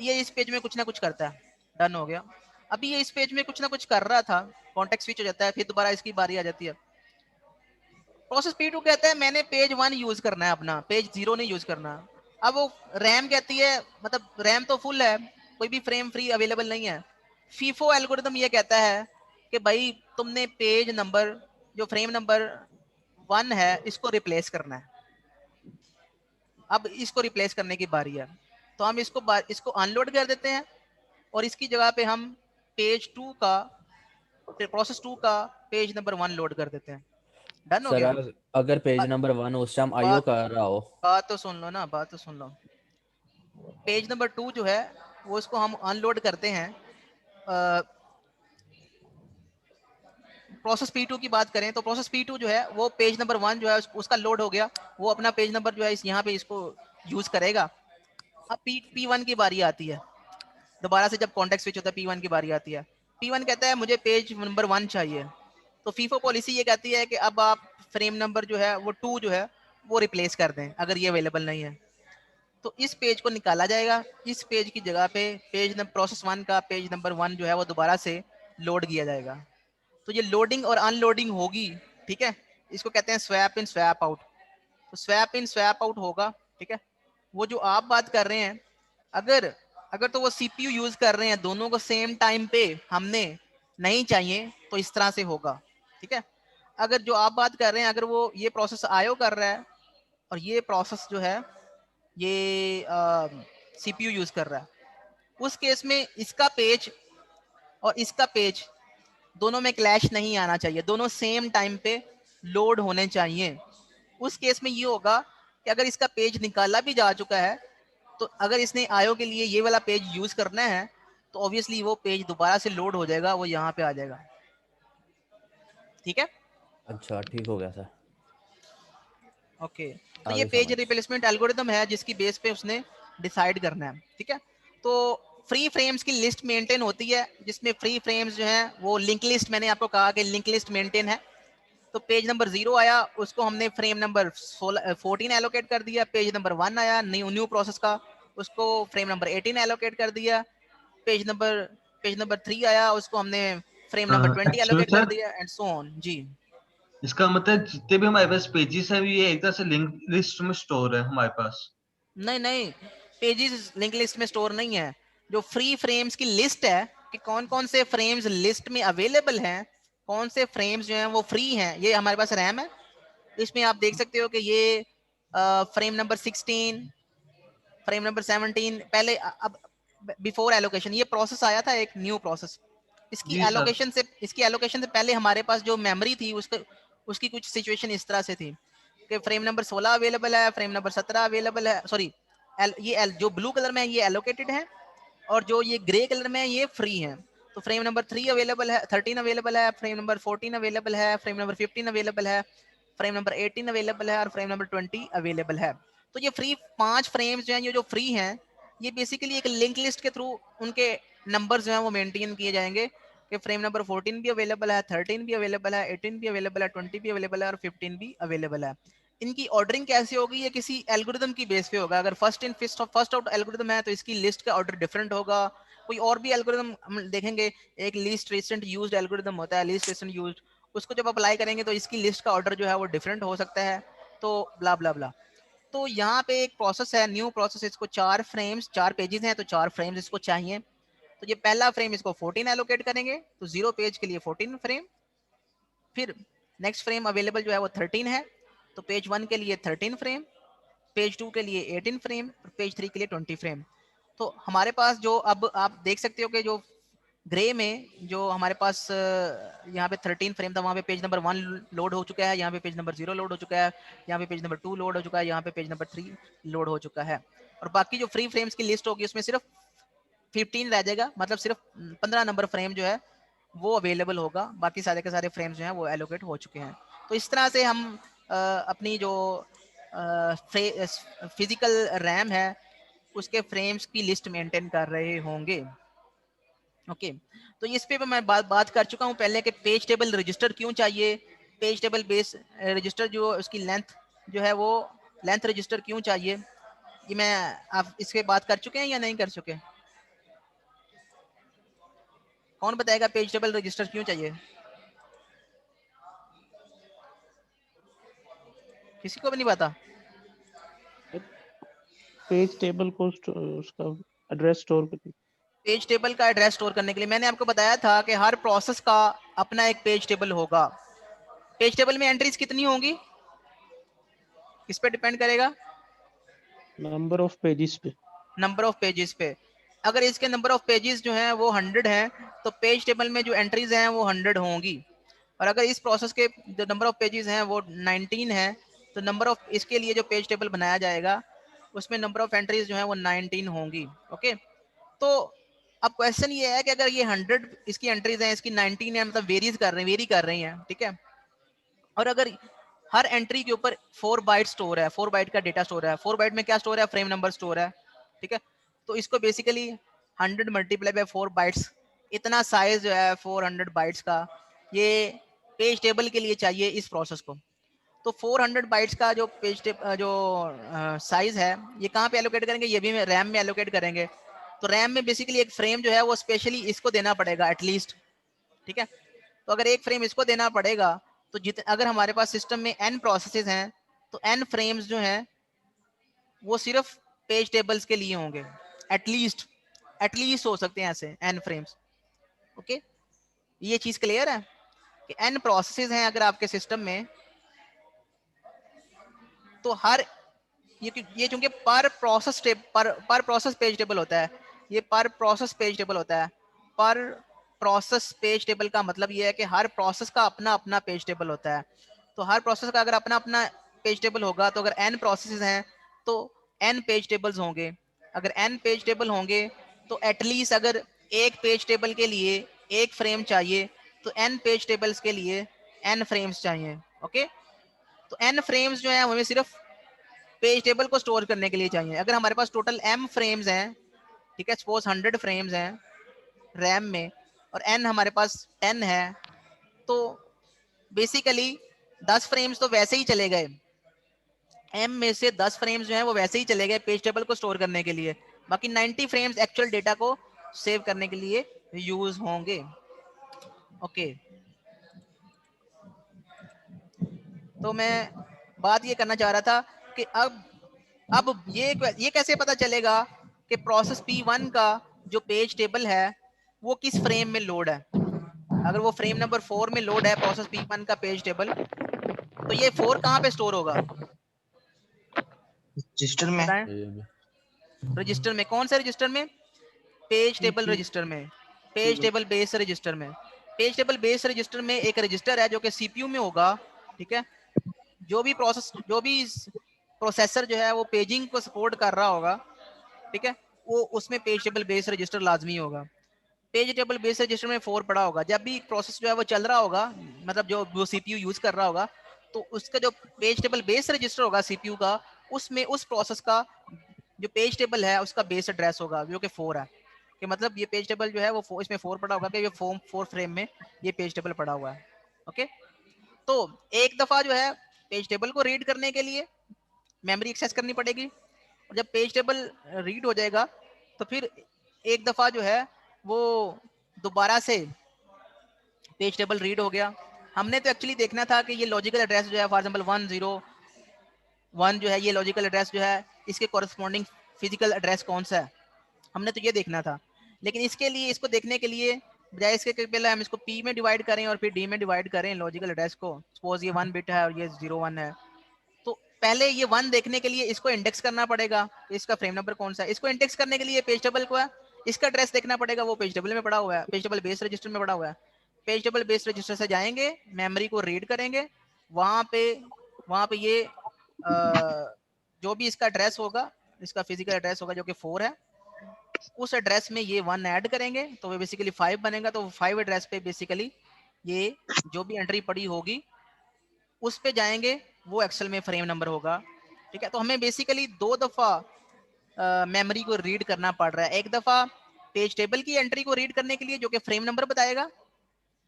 ये इस पेज में कुछ ना कुछ करता है, डन हो गया। अभी ये इस पेज में कुछ ना कुछ कर रहा था, कॉन्टेक्स्ट स्विच हो जाता है, फिर दोबारा इसकी बारी आ जाती है। प्रोसेस P2 कहता है मैंने पेज 1 यूज करना है, अपना पेज 0 नहीं यूज करना। अब वो रैम कहती है, मतलब रैम तो फुल है, कोई भी फ्रेम फ्री अवेलेबल नहीं है। फीफो एल्गोरिथम ये कहता है कि भाई तुमने पेज नंबर जो फ्रेम नंबर 1 है इसको रिप्लेस करना है, अब इसको रिप्लेस करने की बारी है। तो हम इसको अनलोड कर देते हैं, और इसकी जगह पे हम पेज 2 का प्रोसेस 2 का पेज नंबर 1 लोड कर देते हैं, डन हो सर गया। अगर पेज बा, नंबर 1 उस टाइम आईओ बात कर रहा हो? बात तो सुन लो ना, बात तो सुन लो। पेज नंबर 2 जो है वो इसको हम अनलोड करते हैं। प्रोसेस P2 की बात करें तो प्रोसेस P2 जो है वो पेज नंबर 1 जो है उसका लोड हो गया, वो अपना पेज नंबर जो है इस यहाँ पे इसको यूज करेगा। अब P1 की बारी आती है, दोबारा से जब कॉन्टेक्स्ट स्विच होता है P1 की बारी आती है। P1 कहता है मुझे पेज नंबर 1 चाहिए, तो फीफो पॉलिसी ये कहती है कि अब आप फ्रेम नंबर जो है वो 2 जो है वो रिप्लेस कर दें, अगर ये अवेलेबल नहीं है तो इस पेज को निकाला जाएगा, इस पेज की जगह पे पेज नंबर प्रोसेस 1 का पेज नंबर 1 जो है वो दोबारा से लोड किया जाएगा। तो ये लोडिंग और अनलोडिंग होगी, ठीक है, इसको कहते हैं स्वैप इन स्वैप आउट। तो स्वैप इन स्वैप आउट होगा, ठीक है। वो जो आप बात कर रहे हैं, अगर अगर तो वो सीपीयू यूज कर रहे हैं, दोनों को सेम टाइम पे हमने नहीं चाहिए, तो इस तरह से होगा, ठीक है। अगर जो आप बात कर रहे हैं, अगर वो ये प्रोसेस आयो कर रहा है और ये प्रोसेस जो है ये सीपीयू यूज कर रहा है, उस केस में इसका पेज और इसका पेज दोनों में क्लैश नहीं आना चाहिए, दोनों सेम टाइम पे लोड होने चाहिए। उस केस में ये होगा कि अगर इसका पेज निकाला भी जा चुका है, तो अगर इसने आयो के लिए ये वाला पेज यूज करना है, तो ऑब्वियसली वो पेज दोबारा से लोड हो जाएगा, वो यहाँ पे आ जाएगा। ठीक है, अच्छा ठीक हो गया सर, ओके। तो आ ये गई पेज समझ। रिप्लेसमेंट एल्गोरिदम है जिसकी बेस पे उसने डिसाइड करना है। ठीक है, तो फ्री फ्रेम्स की लिस्ट मेंटेन होती है, जिसमें फ्री फ्रेम्स जो है वो लिंक लिस्ट, मैंने आपको कहा कि लिंक लिस्ट मेंटेन है। तो पेज नंबर 0 आया, उसको हमने फ्रेम नंबर 14 एलोकेट कर दिया। पेज नंबर 1 आया न्यू प्रोसेस का, उसको फ्रेम नंबर 18 एलोकेट कर दिया। पेज नंबर 3 आया, उसको हमने फ्रेम नंबर 20 एक्चुअली एलोकेट कर सर, दिया, एंड सो ऑन जी। इसका मतलब जितने भी हमारे पास पेजेस है ये एक तरह से लिंक लिस्ट में स्टोर है हमारे पास। नहीं नहीं, पेजेस लिंक लिस्ट में स्टोर नहीं है। जो फ्री फ्रेम्स की लिस्ट है कि कौन कौन से फ्रेम्स लिस्ट में अवेलेबल हैं, कौन से फ्रेम्स जो हैं वो फ्री हैं, ये हमारे पास रैम है। इसमें आप देख सकते हो कि ये फ्रेम नंबर 16, फ्रेम नंबर 17 पहले अब बिफोर एलोकेशन ये प्रोसेस आया था, एक न्यू प्रोसेस। जी सर। इसकी एलोकेशन से पहले हमारे पास जो मेमोरी थी उसकी कुछ सिचुएशन इस तरह से थी कि फ्रेम नंबर 16 अवेलेबल है, फ्रेम नंबर 17 अवेलेबल है, सॉरी जो ब्लू कलर में है ये एलोकेटेड है, और जो ये ग्रे कलर में है ये फ्री है। तो फ्रेम नंबर 3 अवेलेबल है, 13 अवेलेबल है, फ्रेम नंबर 14 अवेलेबल है, फ्रेम नंबर 15 अवेलेबल है, फ्रेम नंबर 18 अवेलेबल है, और फ्रेम नंबर 20 अवेलेबल है। तो ये फ्री 5 फ्रेम्स जो हैं, ये जो फ्री हैं, ये बेसिकली एक लिंक लिस्ट के थ्रू उनके नंबर जो हैं वो मेंटेन किए जाएंगे कि फ्रेम नंबर 14 भी अवेलेबल है, 13 भी अवेलेबल है, 18 भी अवेलेबल है, 20 भी अवेलेबल है, और 15 भी अवेलेबल है। इनकी ऑर्डरिंग कैसे होगी, ये किसी एल्गोरिदम की बेस पे होगा। अगर first in first out algorithm है तो इसकी लिस्ट का ऑर्डर डिफरेंट होगा। कोई और भी एल्गोरिदम हम देखेंगे, एक लीस्ट रिसेंट यूज्ड एल्गोरिदम होता है, लीस्ट रिसेंट यूज्ड, उसको जब अप्लाई करेंगे तो इसकी लिस्ट का ऑर्डर जो है वो डिफरेंट हो सकता है। तो ब्ला ब्ला ब्ला। तो यहाँ पे एक प्रोसेस है, न्यू प्रोसेस, इसको 4 फ्रेम्स 4 पेजेस हैं तो 4 फ्रेम्स इसको चाहिए। तो ये पहला फ्रेम इसको 14 एलोकेट करेंगे, तो 0 पेज के लिए 14 फ्रेम। फिर नेक्स्ट फ्रेम अवेलेबल जो है वो 13 है, तो पेज 1 के लिए 13 फ्रेम, पेज 2 के लिए 18 फ्रेम, और पेज 3 के लिए 20 फ्रेम। तो हमारे पास जो अब आप देख सकते हो कि जो ग्रे में जो हमारे पास यहाँ पे 13 फ्रेम था, वहाँ पे पेज नंबर 1 लोड हो चुका है, यहाँ पे पेज नंबर 0 लोड हो चुका है, यहाँ पे पेज नंबर 2 लोड हो चुका है, यहाँ पे पेज नंबर 3 लोड हो चुका है। और बाकी जो फ्री फ्रेम्स की लिस्ट होगी उसमें सिर्फ 15 रह जाएगा, मतलब सिर्फ 15 नंबर फ्रेम जो है वो अवेलेबल होगा, बाकी सारे के सारे फ्रेम्स जो हैं वो एलोकेट हो चुके हैं। तो इस तरह से हम अपनी जो फिजिकल रैम है उसके फ्रेम्स की लिस्ट मेंटेन कर रहे होंगे। ओके, तो इस पे मैं बात कर चुका हूँ पहले कि पेज टेबल रजिस्टर क्यों चाहिए, पेज टेबल बेस रजिस्टर जो उसकी लेंथ जो है वो लेंथ रजिस्टर क्यों चाहिए, ये मैं आप इसके बात कर चुके हैं या नहीं कर चुके? कौन बताएगा पेज टेबल रजिस्टर क्यों चाहिए? किसी को भी नहीं पता? पेज टेबल को उसका एड्रेस स्टोर करने। पेज टेबल का एड्रेस स्टोर करने के लिए मैंने आपको बताया था कि हर प्रोसेस का अपना एक पेज टेबल होगा। पेज टेबल में एंट्रीज कितनी होंगी, किस पे डिपेंड करेगा? नंबर ऑफ पेजेस पे। नंबर ऑफ पेजेस पे। अगर इसके नंबर ऑफ पेजेस जो हैं वो 100 हैं तो पेज टेबल में जो एंट्रीज हैं वो 100 होंगी। और अगर इस प्रोसेस के जो नंबर ऑफ पेजेस हैं वो 19 है, तो नंबर ऑफ इसके लिए जो पेज टेबल बनाया जाएगा उसमें नंबर ऑफ एंट्रीज जो है वो 19 होंगी। ओके, तो अब क्वेश्चन ये है कि अगर ये 100 इसकी एंट्रीज हैं, इसकी 19 है, मतलब वेरी कर रही हैं, ठीक है, और अगर हर एंट्री के ऊपर 4 बाइट स्टोर है, 4 बाइट का डेटा स्टोर है, 4 बाइट में क्या स्टोर है, फ्रेम नंबर स्टोर है, ठीक है, तो इसको बेसिकली 100 मल्टीप्लाई बाय 4 बाइट्स, इतना साइज जो है 400 बाइट्स का, ये पेज टेबल के लिए चाहिए इस प्रोसेस को। तो 400 बाइट्स का जो जो साइज है ये कहाँ पे एलोकेट करेंगे, ये भी रैम में एलोकेट करेंगे। तो रैम में बेसिकली एक फ्रेम जो है वो स्पेशली इसको देना पड़ेगा एटलीस्ट, ठीक है। तो अगर एक फ्रेम इसको देना पड़ेगा तो अगर हमारे पास सिस्टम में n प्रोसेसेस हैं तो n फ्रेम्स जो हैं वो सिर्फ पेज टेबल्स के लिए होंगे, एटलीस्ट एटलीस्ट हो सकते हैं ऐसे n फ्रेम्स। ओके, ये चीज क्लियर है कि n प्रोसेसेस हैं अगर आपके सिस्टम में, तो हर ये चूंकि पर प्रोसेस पेज टेबल होता है, ये पर प्रोसेस पेज टेबल होता है। पर प्रोसेस पेज टेबल का मतलब ये है कि हर प्रोसेस का अपना अपना पेज टेबल होता है। तो हर प्रोसेस का अगर अपना अपना पेज टेबल होगा तो अगर n प्रोसेस हैं तो n पेज टेबल्स होंगे। अगर n पेज टेबल होंगे तो एटलीस्ट अगर एक पेज टेबल के लिए एक फ्रेम चाहिए, तो n पेज टेबल्स के लिए n फ्रेम्स चाहिए। ओके, तो n फ्रेम्स जो है हमें सिर्फ पेज टेबल को स्टोर करने के लिए चाहिए। अगर हमारे पास टोटल m फ्रेम्स हैं, ठीक है, सपोज 100 फ्रेम्स हैं रैम में और n हमारे पास 10 है, तो बेसिकली 10 फ्रेम्स तो वैसे ही चले गए, m में से 10 फ्रेम्स जो है वो वैसे ही चले गए पेज टेबल को स्टोर करने के लिए, बाकी 90 फ्रेम्स एक्चुअल डेटा को सेव करने के लिए यूज होंगे। ओके, तो मैं बात ये करना चाह रहा था कि अब ये कैसे पता चलेगा कि प्रोसेस P1 का जो पेज टेबल है वो किस फ्रेम में लोड है। अगर वो फ्रेम नंबर 4 में लोड है प्रोसेस P1 का पेज टेबल, तो ये 4 कहाँ पे स्टोर होगा रजिस्टर में। बताएं? ये भी रजिस्टर में। कौन से रजिस्टर में? पेज टेबल रजिस्टर में, पेज टेबल बेस रजिस्टर में। पेज टेबल बेस रजिस्टर में एक रजिस्टर है जो कि सीपीयू में होगा, ठीक है। जो भी प्रोसेसर जो है वो पेजिंग को सपोर्ट कर रहा होगा, ठीक है, वो उसमें पेज टेबल बेस रजिस्टर लाजमी होगा। पेज टेबल बेस रजिस्टर में 4 पड़ा होगा। जब भी प्रोसेस जो है वो चल रहा होगा, मतलब जो वो सीपीयू यूज कर रहा होगा, तो उसका जो पेज टेबल बेस रजिस्टर होगा सीपीयू का, उसमें उस प्रोसेस का जो पेज टेबल है उसका बेस एड्रेस होगा जो कि 4 है। कि मतलब ये पेज टेबल जो है वो इसमें 4 पड़ा होगा कि ये 4 फ्रेम में ये पेज टेबल पड़ा हुआ है। ओके, तो एक दफा जो है पेज टेबल को रीड करने के लिए मेमोरी एक्सेस करनी पड़ेगी, और जब पेज टेबल रीड हो जाएगा तो फिर एक दफा जो है वो दोबारा से पेज टेबल रीड हो गया। हमने तो एक्चुअली देखना था कि ये लॉजिकल एड्रेस जो है फॉर एग्जांपल 101 जो है, ये लॉजिकल एड्रेस जो है इसके कॉरेस्पॉन्डिंग फिजिकल एड्रेस कौन सा है, हमने तो ये देखना था। लेकिन इसके लिए, इसको देखने के लिए बजाय इसके कि पहले हम इसको p में डिवाइड करें और फिर d में डिवाइड करें लॉजिकल एड्रेस को, सपोज ये 1 बिट है और ये 01 है, तो पहले ये 1 देखने के लिए इसको इंडेक्स करना पड़ेगा, इसका फ्रेम नंबर कौन सा है। इसको इंडेक्स करने के लिए पेज टेबल को है, इसका एड्रेस देखना पड़ेगा, वो पेज टेबल में पड़ा हुआ है, पेज टेबल बेस रजिस्टर में पड़ा हुआ है। पेज टेबल बेस रजिस्टर से जाएंगे, मेमोरी को रीड करेंगे, वहां पे ये जो भी इसका एड्रेस होगा, इसका फिजिकल एड्रेस होगा जो कि 4 है, उस एड्रेस में ये 1 ऐड करेंगे तो वो बेसिकली 5 बनेगा। तो 5 एड्रेस पे बेसिकली ये जो भी एंट्री पड़ी होगी उस पे जाएंगे, वो एक्सेल में फ्रेम नंबर होगा, ठीक है। तो हमें बेसिकली 2 दफा मेमोरी को रीड करना पड़ रहा है। एक दफा पेज टेबल की एंट्री को रीड करने के लिए जो कि फ्रेम नंबर बताएगा,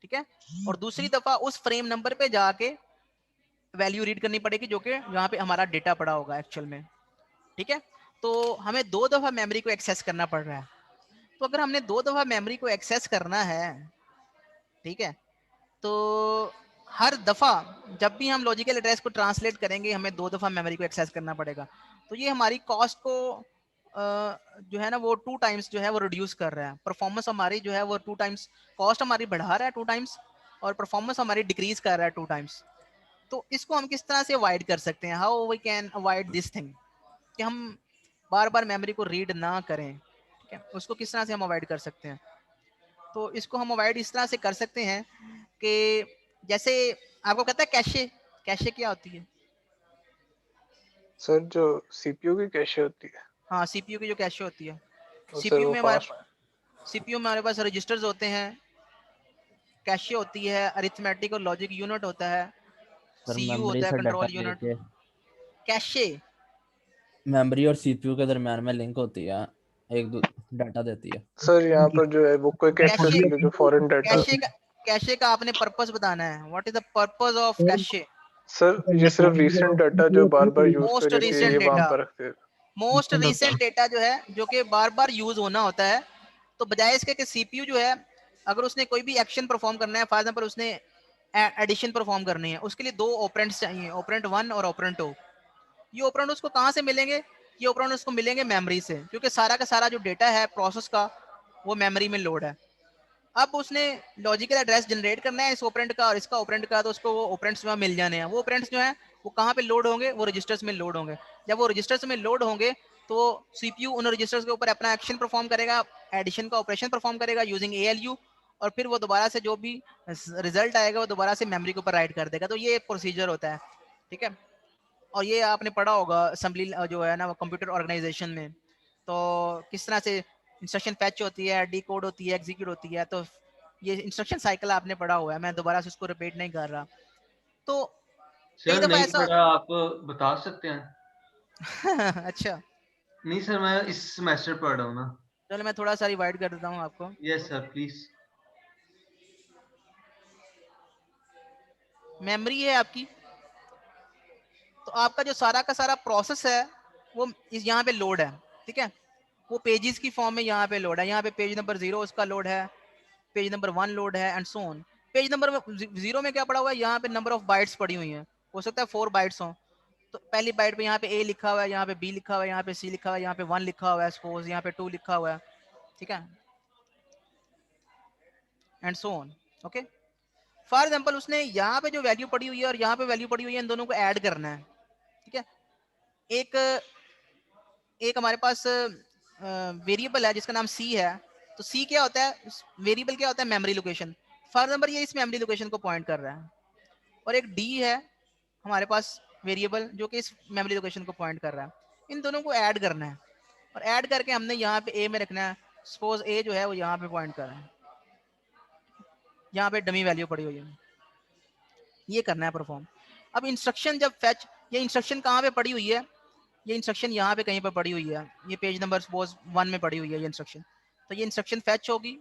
ठीक है, और दूसरी दफा उस फ्रेम नंबर पे जाके वैल्यू रीड करनी पड़ेगी जो कि यहाँ पे हमारा डेटा पड़ा होगा एक्चुअल में, ठीक है। तो हमें 2 दफा मेमोरी को एक्सेस करना पड़ रहा है। तो अगर हमने 2 दफा मेमोरी को एक्सेस करना है, ठीक है, तो हर दफा जब भी हम लॉजिकल एड्रेस को ट्रांसलेट करेंगे हमें 2 दफा मेमोरी को एक्सेस करना पड़ेगा। तो ये हमारी कॉस्ट को जो है ना वो 2 टाइम्स जो है वो रिड्यूस कर रहा है। परफॉर्मेंस हमारी जो है वो 2 टाइम्स, कॉस्ट हमारी बढ़ा रहा है 2 टाइम्स, और परफॉर्मेंस हमारी डिक्रीज कर रहा है 2 टाइम्स। तो इसको हम किस तरह से अवॉइड कर सकते हैं, how we can avoid this thing, कि हम बार बार मेमोरी को रीड ना करें, ठीक है, उसको किस तरह से हम अवॉइड कर सकते हैं। तो इसको हम अवॉइड इस तरह से कर सकते हैं कि जैसे आपको कहता है कैशे, कैशे क्या होती है? सर जो सीपीयू की कैशे होती है, हाँ, सीपीयू की जो कैशे होती है, तो सर सीपीयू वो में हमारे पास रजिस्टर्स होते हैं, कैशे होती है, अरिथमेटिक और लॉजिक यूनिट होता है, सर सीयू मेमोरी होता है, से डाटा कंट्रोल यूनिट। लेके कैशे मेमोरी और सीपीयू के दरमियान में लिंक होती है, डाटा देती है। सर यहाँ पर जो है वो क्विक एक्सेस कैशे के लिए जो फॉरेन डाटा, कैशे का आपने पर्पस बताना है। What is the purpose of cache? Sir ये सिर्फ रीसेंट डाटा जो बार बार यूज मोस्ट करे के रीसेंट ये वहां डेटा, पर रखते हैं। मोस्ट रीसेंट डेटा जो है जो कि बार बार यूज होना होता है। तो बजाय इसके कि सीपीयू जो है अगर उसने कोई भी एक्शन परफॉर्म करना है, फॉर एग्जांपल उसने एडिशन परफॉर्म करनी है, उसके लिए 2 ऑपरेंड्स चाहिए, ऑपरेंड 1 और ऑपरेंड 2। ये ऑपरेंड उसको कहाँ से मिलेंगे? ये ऑपरेंड उसको मिलेंगे मेमोरी से, क्योंकि सारा का सारा जो डेटा है प्रोसेस का वो मेमोरी में लोड है। अब उसने लॉजिकल एड्रेस जनरेट करना है इस ऑपरेंड का और इसका ऑपरेंड का, तो उसको वो ऑपरेंड्स वहाँ मिल जाने हैं। वो ऑपरेंड्स जो हैं वो कहाँ पे लोड होंगे? वो रजिस्टर्स में लोड होंगे। जब वो रजिस्टर्स में लोड होंगे तो सीपीयू उन रजिस्टर्स के ऊपर अपना एक्शन परफॉर्म करेगा, एडिशन का ऑपरेशन परफॉर्म करेगा यूजिंग एएलयू, और फिर वो दोबारा से जो भी रिजल्ट आएगा वो दोबारा से मेमोरी के ऊपर राइट कर देगा। तो ये एक प्रोसीजर होता है, ठीक है। और ये आपने पढ़ा होगा असेंबली जो है ना वो कंप्यूटर ऑर्गेनाइजेशन में, तो किस तरह से इंस्ट्रक्शन फेच होती है, डिकोड होती है, एग्जीक्यूट होती है। तो ये इंस्ट्रक्शन साइकिल आपने पढ़ा हुआ है, मैं दोबारा से उसको रिपीट नहीं कर रहा। तो कई सर दफा नहीं ऐसा पढ़ा, आप बता सकते हैं? अच्छा नहीं सर, मैं इस सेमेस्टर पढ़ रहा हूँ ना। चलो मैं थोड़ा सा रिवाइड कर देता हूँ आपको। Yes sir please. मेमोरी है आपकी, तो आपका जो सारा का सारा प्रोसेस है वो इस यहाँ पे लोड है, ठीक है। वो पेजेस की फॉर्म में यहाँ पे लोड है, यहाँ पे पेज नंबर 0 उसका लोड है, पेज नंबर 1 लोड है and so on. Page number 0 में क्या पड़ा हुआ है, यहाँ पे नंबर ऑफ बाइट्स पड़ी हुई है, हो सकता है 4 बाइट्स हो। तो पहली बाइट पे यहाँ पे A लिखा हुआ है, यहाँ पे B लिखा हुआ है, यहाँ पे C लिखा हुआ है, यहाँ पे 1 लिखा हुआ है, सपोज यहाँ पे 2 लिखा हुआ है, ठीक है, and so on. Okay, for example उसने यहाँ पे जो वैल्यू पड़ी हुई है और यहाँ पे वैल्यू पड़ी हुई है, इन दोनों को ऐड करना है, ठीक है। एक एक हमारे पास वेरिएबल है जिसका नाम C है। तो C क्या होता है, वेरिएबल क्या होता है, मेमोरी लोकेशन। फॉर एग्जाम्पल ये इस मेमोरी लोकेशन को पॉइंट कर रहा है। और एक D है हमारे पास वेरिएबल, जो कि इस मेमोरी लोकेशन को पॉइंट कर रहा है। इन दोनों को ऐड करना है और ऐड करके हमने यहाँ पे A में रखना है। सपोज A जो है वो यहाँ पे पॉइंट कर रहा है, यहाँ पे डमी वैल्यू पड़ी हुई है, ये करना है परफॉर्म। अब इंस्ट्रक्शन जब फेच, ये इंस्ट्रक्शन कहाँ पे पड़ी हुई है, ये इंस्ट्रक्शन यहाँ पे कहीं पर पड़ी हुई है, ये पेज नंबर सपोज 1 में पड़ी हुई है ये इंस्ट्रक्शन। तो ये इंस्ट्रक्शन फेच होगी,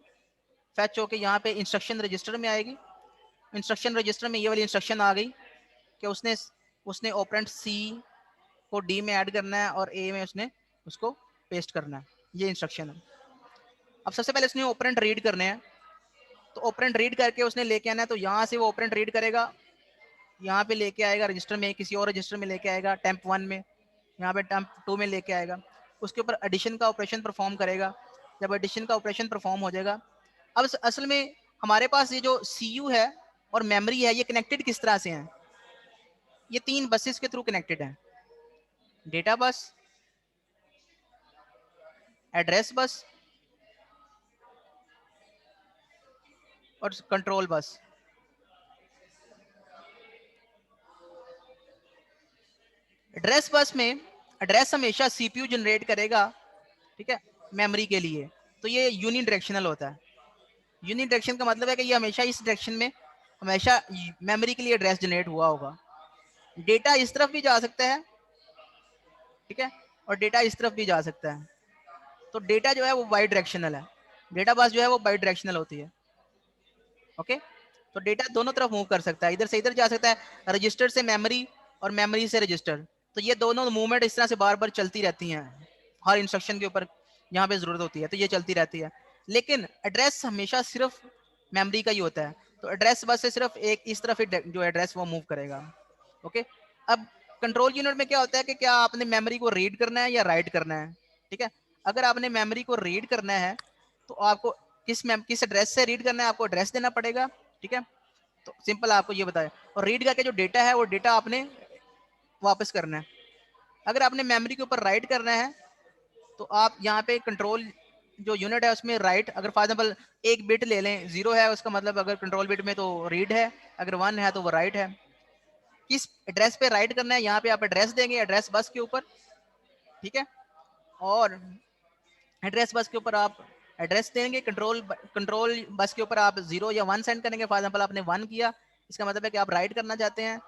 फेच होके यहाँ पे इंस्ट्रक्शन रजिस्टर में आएगी। इंस्ट्रक्शन रजिस्टर में ये वाली इंस्ट्रक्शन आ गई कि उसने उसने ऑपरेंड C को D में ऐड करना है और A में उसने उसको पेस्ट करना है, ये इंस्ट्रक्शन है। अब सबसे पहले उसने ऑपरेंड रीड करने हैं, तो ऑपरेंड रीड करके उसने लेके आना है। तो यहाँ से वो ऑपरेंड रीड करेगा, यहाँ पे लेके आएगा रजिस्टर में, किसी और रजिस्टर में लेके आएगा, टेम्प 1 में, यहाँ पे टेम्प 2 में लेके आएगा। उसके ऊपर एडिशन का ऑपरेशन परफॉर्म करेगा। जब एडिशन का ऑपरेशन परफॉर्म हो जाएगा, अब असल में हमारे पास ये जो CU है और मेमोरी है, ये कनेक्टेड किस तरह से हैं, ये 3 बसेस के थ्रू कनेक्टेड हैं। डेटा बस, एड्रेस बस और कंट्रोल बस। एड्रेस बस में एड्रेस हमेशा CPU जनरेट करेगा, ठीक है, मेमोरी के लिए। तो ये यूनि डायरेक्शनल होता है। यूनि डायरेक्शन का मतलब है कि ये हमेशा इस डायरेक्शन में हमेशा मेमोरी के लिए एड्रेस जनरेट हुआ होगा। डेटा इस तरफ भी जा सकता है, ठीक है, और डेटा इस तरफ भी जा सकता है। तो डेटा जो है वो बाई डायरेक्शनल है, डेटा बस जो है वो बाई डायरेक्शनल होती है। ओके, तो डेटा दोनों तरफ मूव कर सकता है, इधर से इधर जा सकता है, रजिस्टर से मेमोरी और मेमोरी से रजिस्टर। तो ये दोनों मूवमेंट इस तरह से बार बार चलती रहती हैं, हर इंस्ट्रक्शन के ऊपर यहाँ पे जरूरत होती है, तो ये चलती रहती है। लेकिन एड्रेस हमेशा सिर्फ मेमोरी का ही होता है। तो एड्रेस बस से सिर्फ एक इस तरफ ही जो एड्रेस वो मूव करेगा। ओके, अब कंट्रोल यूनिट में क्या होता है कि क्या आपने मेमोरी को रीड करना है या राइट करना है, ठीक है। अगर आपने मेमोरी को रीड करना है तो आपको किस एड्रेस से रीड करना है, आपको एड्रेस देना पड़ेगा, ठीक है। तो सिंपल आपको ये बताया, और रीड करके जो डेटा है वो डेटा आपने वापस करना है। अगर आपने मेमोरी के ऊपर राइट करना है तो आप यहाँ पे कंट्रोल जो यूनिट है उसमें राइट, अगर फॉर एग्जाम्पल एक बिट ले लें, 0 है उसका मतलब अगर कंट्रोल बिट में तो रीड है, अगर 1 है तो वो राइट है। किस एड्रेस पे राइट करना है, यहाँ पे आप एड्रेस देंगे एड्रेस बस के ऊपर, ठीक है। और एड्रेस बस के ऊपर आप एड्रेस देंगे, कंट्रोल बस के ऊपर आप 0 या 1 सेंड करेंगे। फॉर एग्जाम्पल आपने 1 किया, इसका मतलब है कि आप राइट करना चाहते हैं,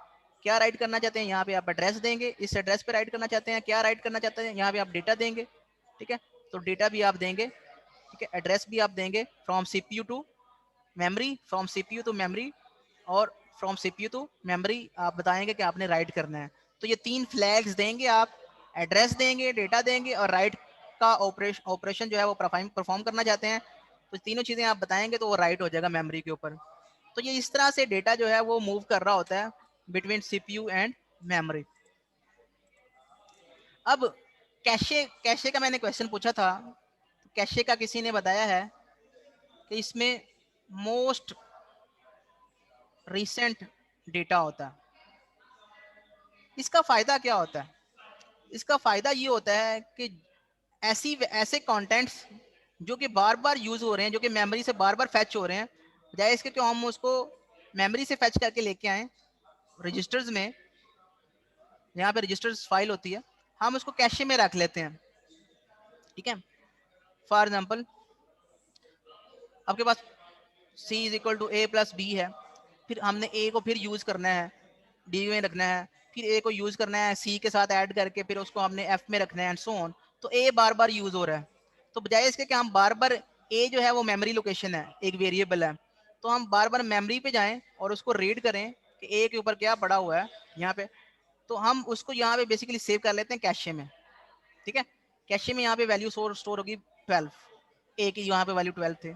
क्या राइट करना चाहते हैं, यहाँ पे आप एड्रेस देंगे, इस एड्रेस पे राइट करना चाहते हैं, क्या राइट करना चाहते हैं, यहाँ पे आप डेटा देंगे, ठीक है। तो डेटा भी आप देंगे, ठीक है, एड्रेस भी आप देंगे, from CPU to memory, from CPU to memory, और फ्रॉम CPU टू मेमोरी आप बताएंगे कि आपने राइट करना है। तो ये 3 फ्लैग्स देंगे आप, एड्रेस देंगे, डेटा देंगे और राइट का ऑपरेशन जो है वो परफॉर्म करना चाहते हैं। तो तीनों चीजें आप बताएंगे तो वो राइट हो जाएगा मेमोरी के ऊपर। तो ये इस तरह से डेटा जो है वो मूव कर रहा होता है बिटवीन CPU एंड मेमोरी। अब कैशे, कैशे का मैंने क्वेश्चन पूछा था, कैशे का किसी ने बताया है कि इसमें मोस्ट रिसेंट डेटा होता है। इसका फायदा क्या होता है, इसका फायदा ये होता है कि ऐसे कंटेंट्स जो कि बार बार यूज हो रहे हैं, जो कि मेमोरी से बार बार फैच हो रहे हैं, बजाय इसके क्यों हम उसको मेमोरी से फैच करके लेके आए रजिस्टर्स में, यहाँ पे रजिस्टर्स फाइल होती है, हम उसको कैशे में रख लेते हैं, ठीक है। फॉर एग्जाम्पल आपके पास c is equal to a plus B है, फिर हमने a को फिर यूज करना है, d में रखना है, फिर a को यूज करना है c के साथ ऐड करके, फिर उसको हमने f में रखना है एंड सो ऑन। तो a बार बार यूज हो रहा है, तो बजाय इसके कि हम बार बार a जो है वो मेमोरी लोकेशन है, एक वेरिएबल है, तो हम बार बार मेमोरी पे जाएं और उसको रीड करें कि a के ऊपर क्या पड़ा हुआ है यहाँ पे, तो हम उसको यहाँ पे बेसिकली सेव कर लेते हैं कैशे में। ठीक है, कैशे में यहाँ पे वैल्यू स्टोर होगी 12, a की यहाँ पे वैल्यू 12 थे,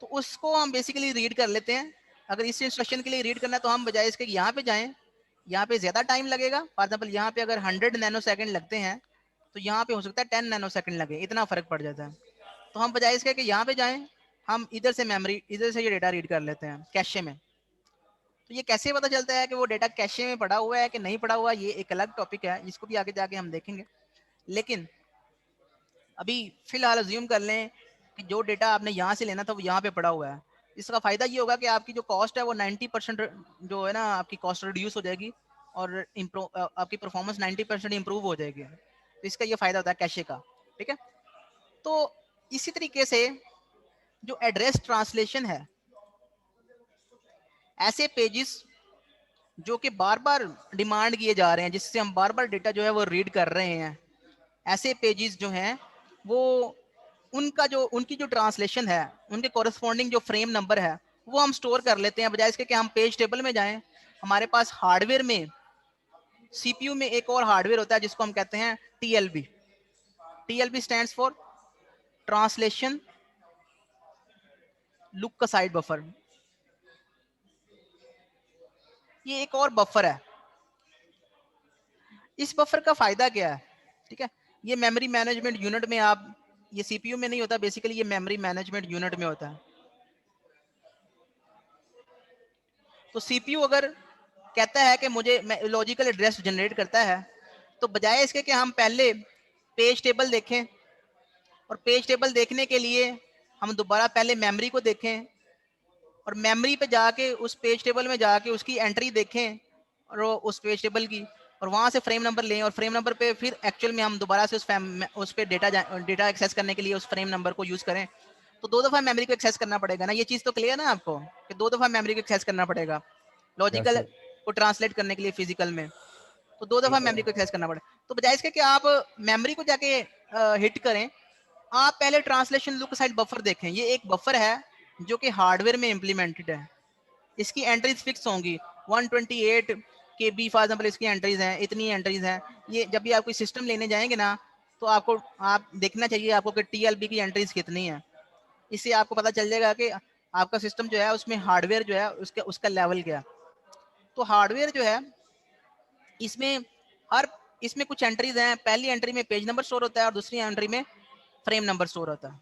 तो उसको हम बेसिकली रीड कर लेते हैं। अगर इस इंस्ट्रक्शन के लिए रीड करना है तो हम बजाय इसके यहाँ पे जाएं, यहाँ पे ज्यादा टाइम लगेगा, फॉर एग्जाम्पल यहाँ पे अगर 100 नैनो सेकंड लगते हैं तो यहाँ पे हो सकता है 10 नैनो सेकंड लगे, इतना फर्क पड़ जाता है। तो हम बजाय इसके कि यहाँ पे जाएं, हम इधर से मेमोरी, इधर से ये डेटा रीड कर लेते हैं कैशे में। तो ये कैसे पता चलता है कि वो डेटा कैशे में पड़ा हुआ है कि नहीं पड़ा हुआ, ये एक अलग टॉपिक है, इसको भी आगे जाके हम देखेंगे। लेकिन अभी फिलहाल अज्यूम कर लें कि जो डेटा आपने यहाँ से लेना था वो यहाँ पे पड़ा हुआ है। इसका फायदा ये होगा कि आपकी जो कॉस्ट है वो 90% जो है ना आपकी कॉस्ट रिड्यूस हो जाएगी और आपकी परफॉर्मेंस 90% इंप्रूव हो जाएगी। तो इसका ये फायदा होता है कैशे का। ठीक है, तो इसी तरीके से जो एड्रेस ट्रांसलेशन है, ऐसे पेजेस जो कि बार बार डिमांड किए जा रहे हैं, जिससे हम बार बार डेटा जो है वो रीड कर रहे हैं, ऐसे पेजेस जो हैं वो उनकी जो ट्रांसलेशन है, उनके कॉरेस्पॉन्डिंग जो फ्रेम नंबर है वो हम स्टोर कर लेते हैं, बजाय इसके कि हम पेज टेबल में जाएं। हमारे पास हार्डवेयर में, सीपीयू में एक और हार्डवेयर होता है जिसको हम कहते हैं TLB. TLB stands for translation look aside buffer. ये एक और बफर है। इस बफर का फायदा क्या है? ठीक है, ये मेमोरी मैनेजमेंट यूनिट में, आप ये सीपीयू में नहीं होता, बेसिकली ये मेमोरी मैनेजमेंट यूनिट में होता है। तो सीपीयू अगर कहता है कि मुझे लॉजिकल एड्रेस जनरेट करता है, तो बजाय इसके कि हम पहले पेज टेबल देखें और पेज टेबल देखने के लिए हम दोबारा पहले मेमोरी को देखें और मेमोरी पे जाके उस पेज टेबल में जाके उसकी एंट्री देखें और उस पेज टेबल की, और वहां से फ्रेम नंबर लें और फ्रेम नंबर पे फिर एक्चुअल में हम दोबारा से उस पे डेटा एक्सेस करने के लिए उस फ्रेम नंबर को यूज करें, तो दो दफा मेमोरी को एक्सेस करना पड़ेगा ना। ये चीज तो क्लियर ना आपको कि दो दफा मेमोरी को एक्सेस करना पड़ेगा यस लॉजिकल सर। को ट्रांसलेट करने के लिए फिजिकल में, तो दो दफा मेमोरी को एक्सेस करना पड़े। तो बजाय इसके कि आप मेमोरी को जाके हिट करें, आप पहले ट्रांसलेशन लुक साइड बफर देखें। ये एक बफर है जो कि हार्डवेयर में इम्प्लीमेंटेड है। इसकी एंट्रीज फिक्स होंगी 128 के बी फॉर एग्जांपल, इसकी एंट्रीज हैं, इतनी एंट्रीज हैं। ये जब भी आप कोई सिस्टम लेने जाएंगे ना, तो आप देखना चाहिए आपको कि टीएलबी की एंट्रीज कितनी है। इससे आपको पता चल जाएगा कि आपका सिस्टम जो है उसमें हार्डवेयर जो है उसका लेवल क्या। तो हार्डवेयर जो है इसमें हर इसमें कुछ एंट्रीज हैं। पहली एंट्री में पेज नंबर स्टोर होता है और दूसरी एंट्री में फ्रेम नंबर स्टोर होता है।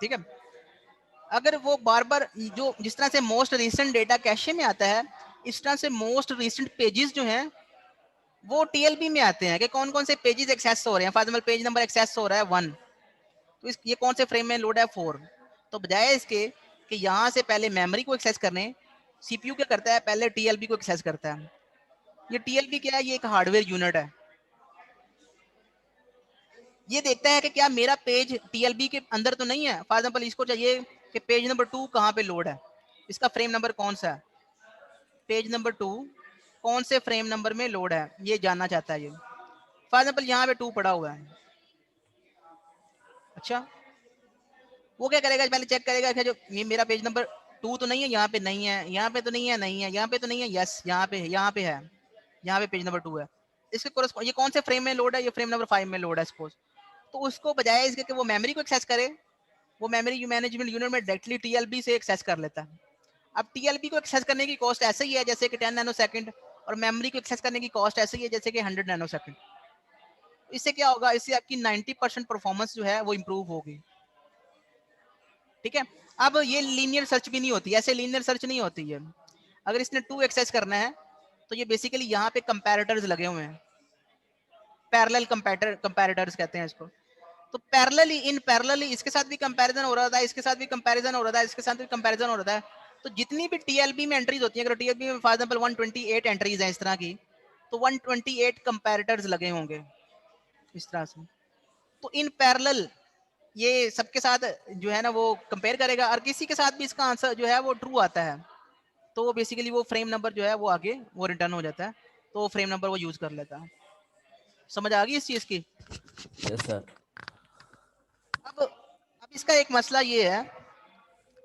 ठीक है, अगर वो बार बार जो जिस तरह से मोस्ट रिसेंट डेटा कैशे में आता है, इस तरह से मोस्ट रिसेंट पेजेस जो हैं वो टीएलबी में आते हैं कि कौन कौन से पेजेस एक्सेस हो रहे हैं। For example page number access हो रहा है 1, तो ये कौन से फ्रेम में लोड है 4। तो बजाय इसके कि यहाँ से पहले मेमोरी को एक्सेस करने, सीपीयू क्या करता है, पहले टीएलबी को एक्सेस करता है। ये टीएलबी क्या है? ये एक हार्डवेयर यूनिट है। ये देखता है कि क्या मेरा पेज टीएलबी के अंदर तो नहीं है। फॉर एग्जांपल इसको चाहिए कि पेज नंबर 2 कहाँ पे लोड है, इसका फ्रेम नंबर कौन सा है, पेज नंबर 2 कौन से फ्रेम नंबर में लोड है, ये जानना चाहता है ये। फॉर एग्जांपल यहाँ पे 2 पड़ा हुआ है। अच्छा, वो क्या करेगा, पहले चेक करेगा कि जो ये मेरा पेज नंबर 2 तो नहीं है, यहाँ पे नहीं है, यहाँ पे तो नहीं है, नहीं है, यहाँ पे तो नहीं है, यस यहाँ पे है, यहाँ पे है, यहाँ पे पेज नंबर 2 है। इसके कोरस्पॉन्ड ये कौन से फ्रेम में लोड है, ये फ्रेम नंबर 5 में लोड है सपोज। तो उसको बजाय इसके कि वो मेमोरी को एक्सेस करे, वो मेमोरी मैनेजमेंट यूनिट में डायरेक्टली टीएलबी से एक्सेस कर लेता है। अब टीएलबी को एक्सेस करने की कॉस्ट ऐसे ही है जैसे कि 10 नैनो सेकंड, और मेमोरी को एक्सेस करने की कॉस्ट ऐसे ही है जैसे कि 100 नैनो सेकंड। इससे क्या होगा, इससे आपकी 90% परफॉर्मेंस जो है वो इंप्रूव होगी। ठीक है, अब ये लीनियर सर्च भी नहीं होती, ऐसे लीनियर सर्च नहीं होती है। अगर इसने 2 एक्सेस करना है तो ये बेसिकली यहाँ पे कंपैरेटर्स लगे हुए हैं, पैरेलल कंपैरेटर्स कहते हैं इसको। तो पैरेलली इन पैरेलली इसके साथ भी कंपैरिजन हो रहा था, इसके साथ भी कंपैरिजन हो रहा था, इसके साथ भी कंपैरिजन हो रहा था। तो जितनी भी टीएलबी में एंट्रीज होती है, अगर टीएलबी में फॉर एग्जांपल 128 एंट्रीज हैं इस तरह की, तो 128 कंपैरेटर्स लगे होंगे इस तरह से। तो इन पैरेलल ये सबके साथ जो है ना वो कंपेयर करेगा और किसी के साथ भी इसका आंसर जो है वो ट्रू आता है तो वो बेसिकली वो फ्रेम नंबर जो है वो आगे वो रिटर्न हो जाता है, तो वो फ्रेम नंबर वो यूज कर लेता है। समझ आ गई इस चीज की? Yes sir. अब इसका एक मसला ये है,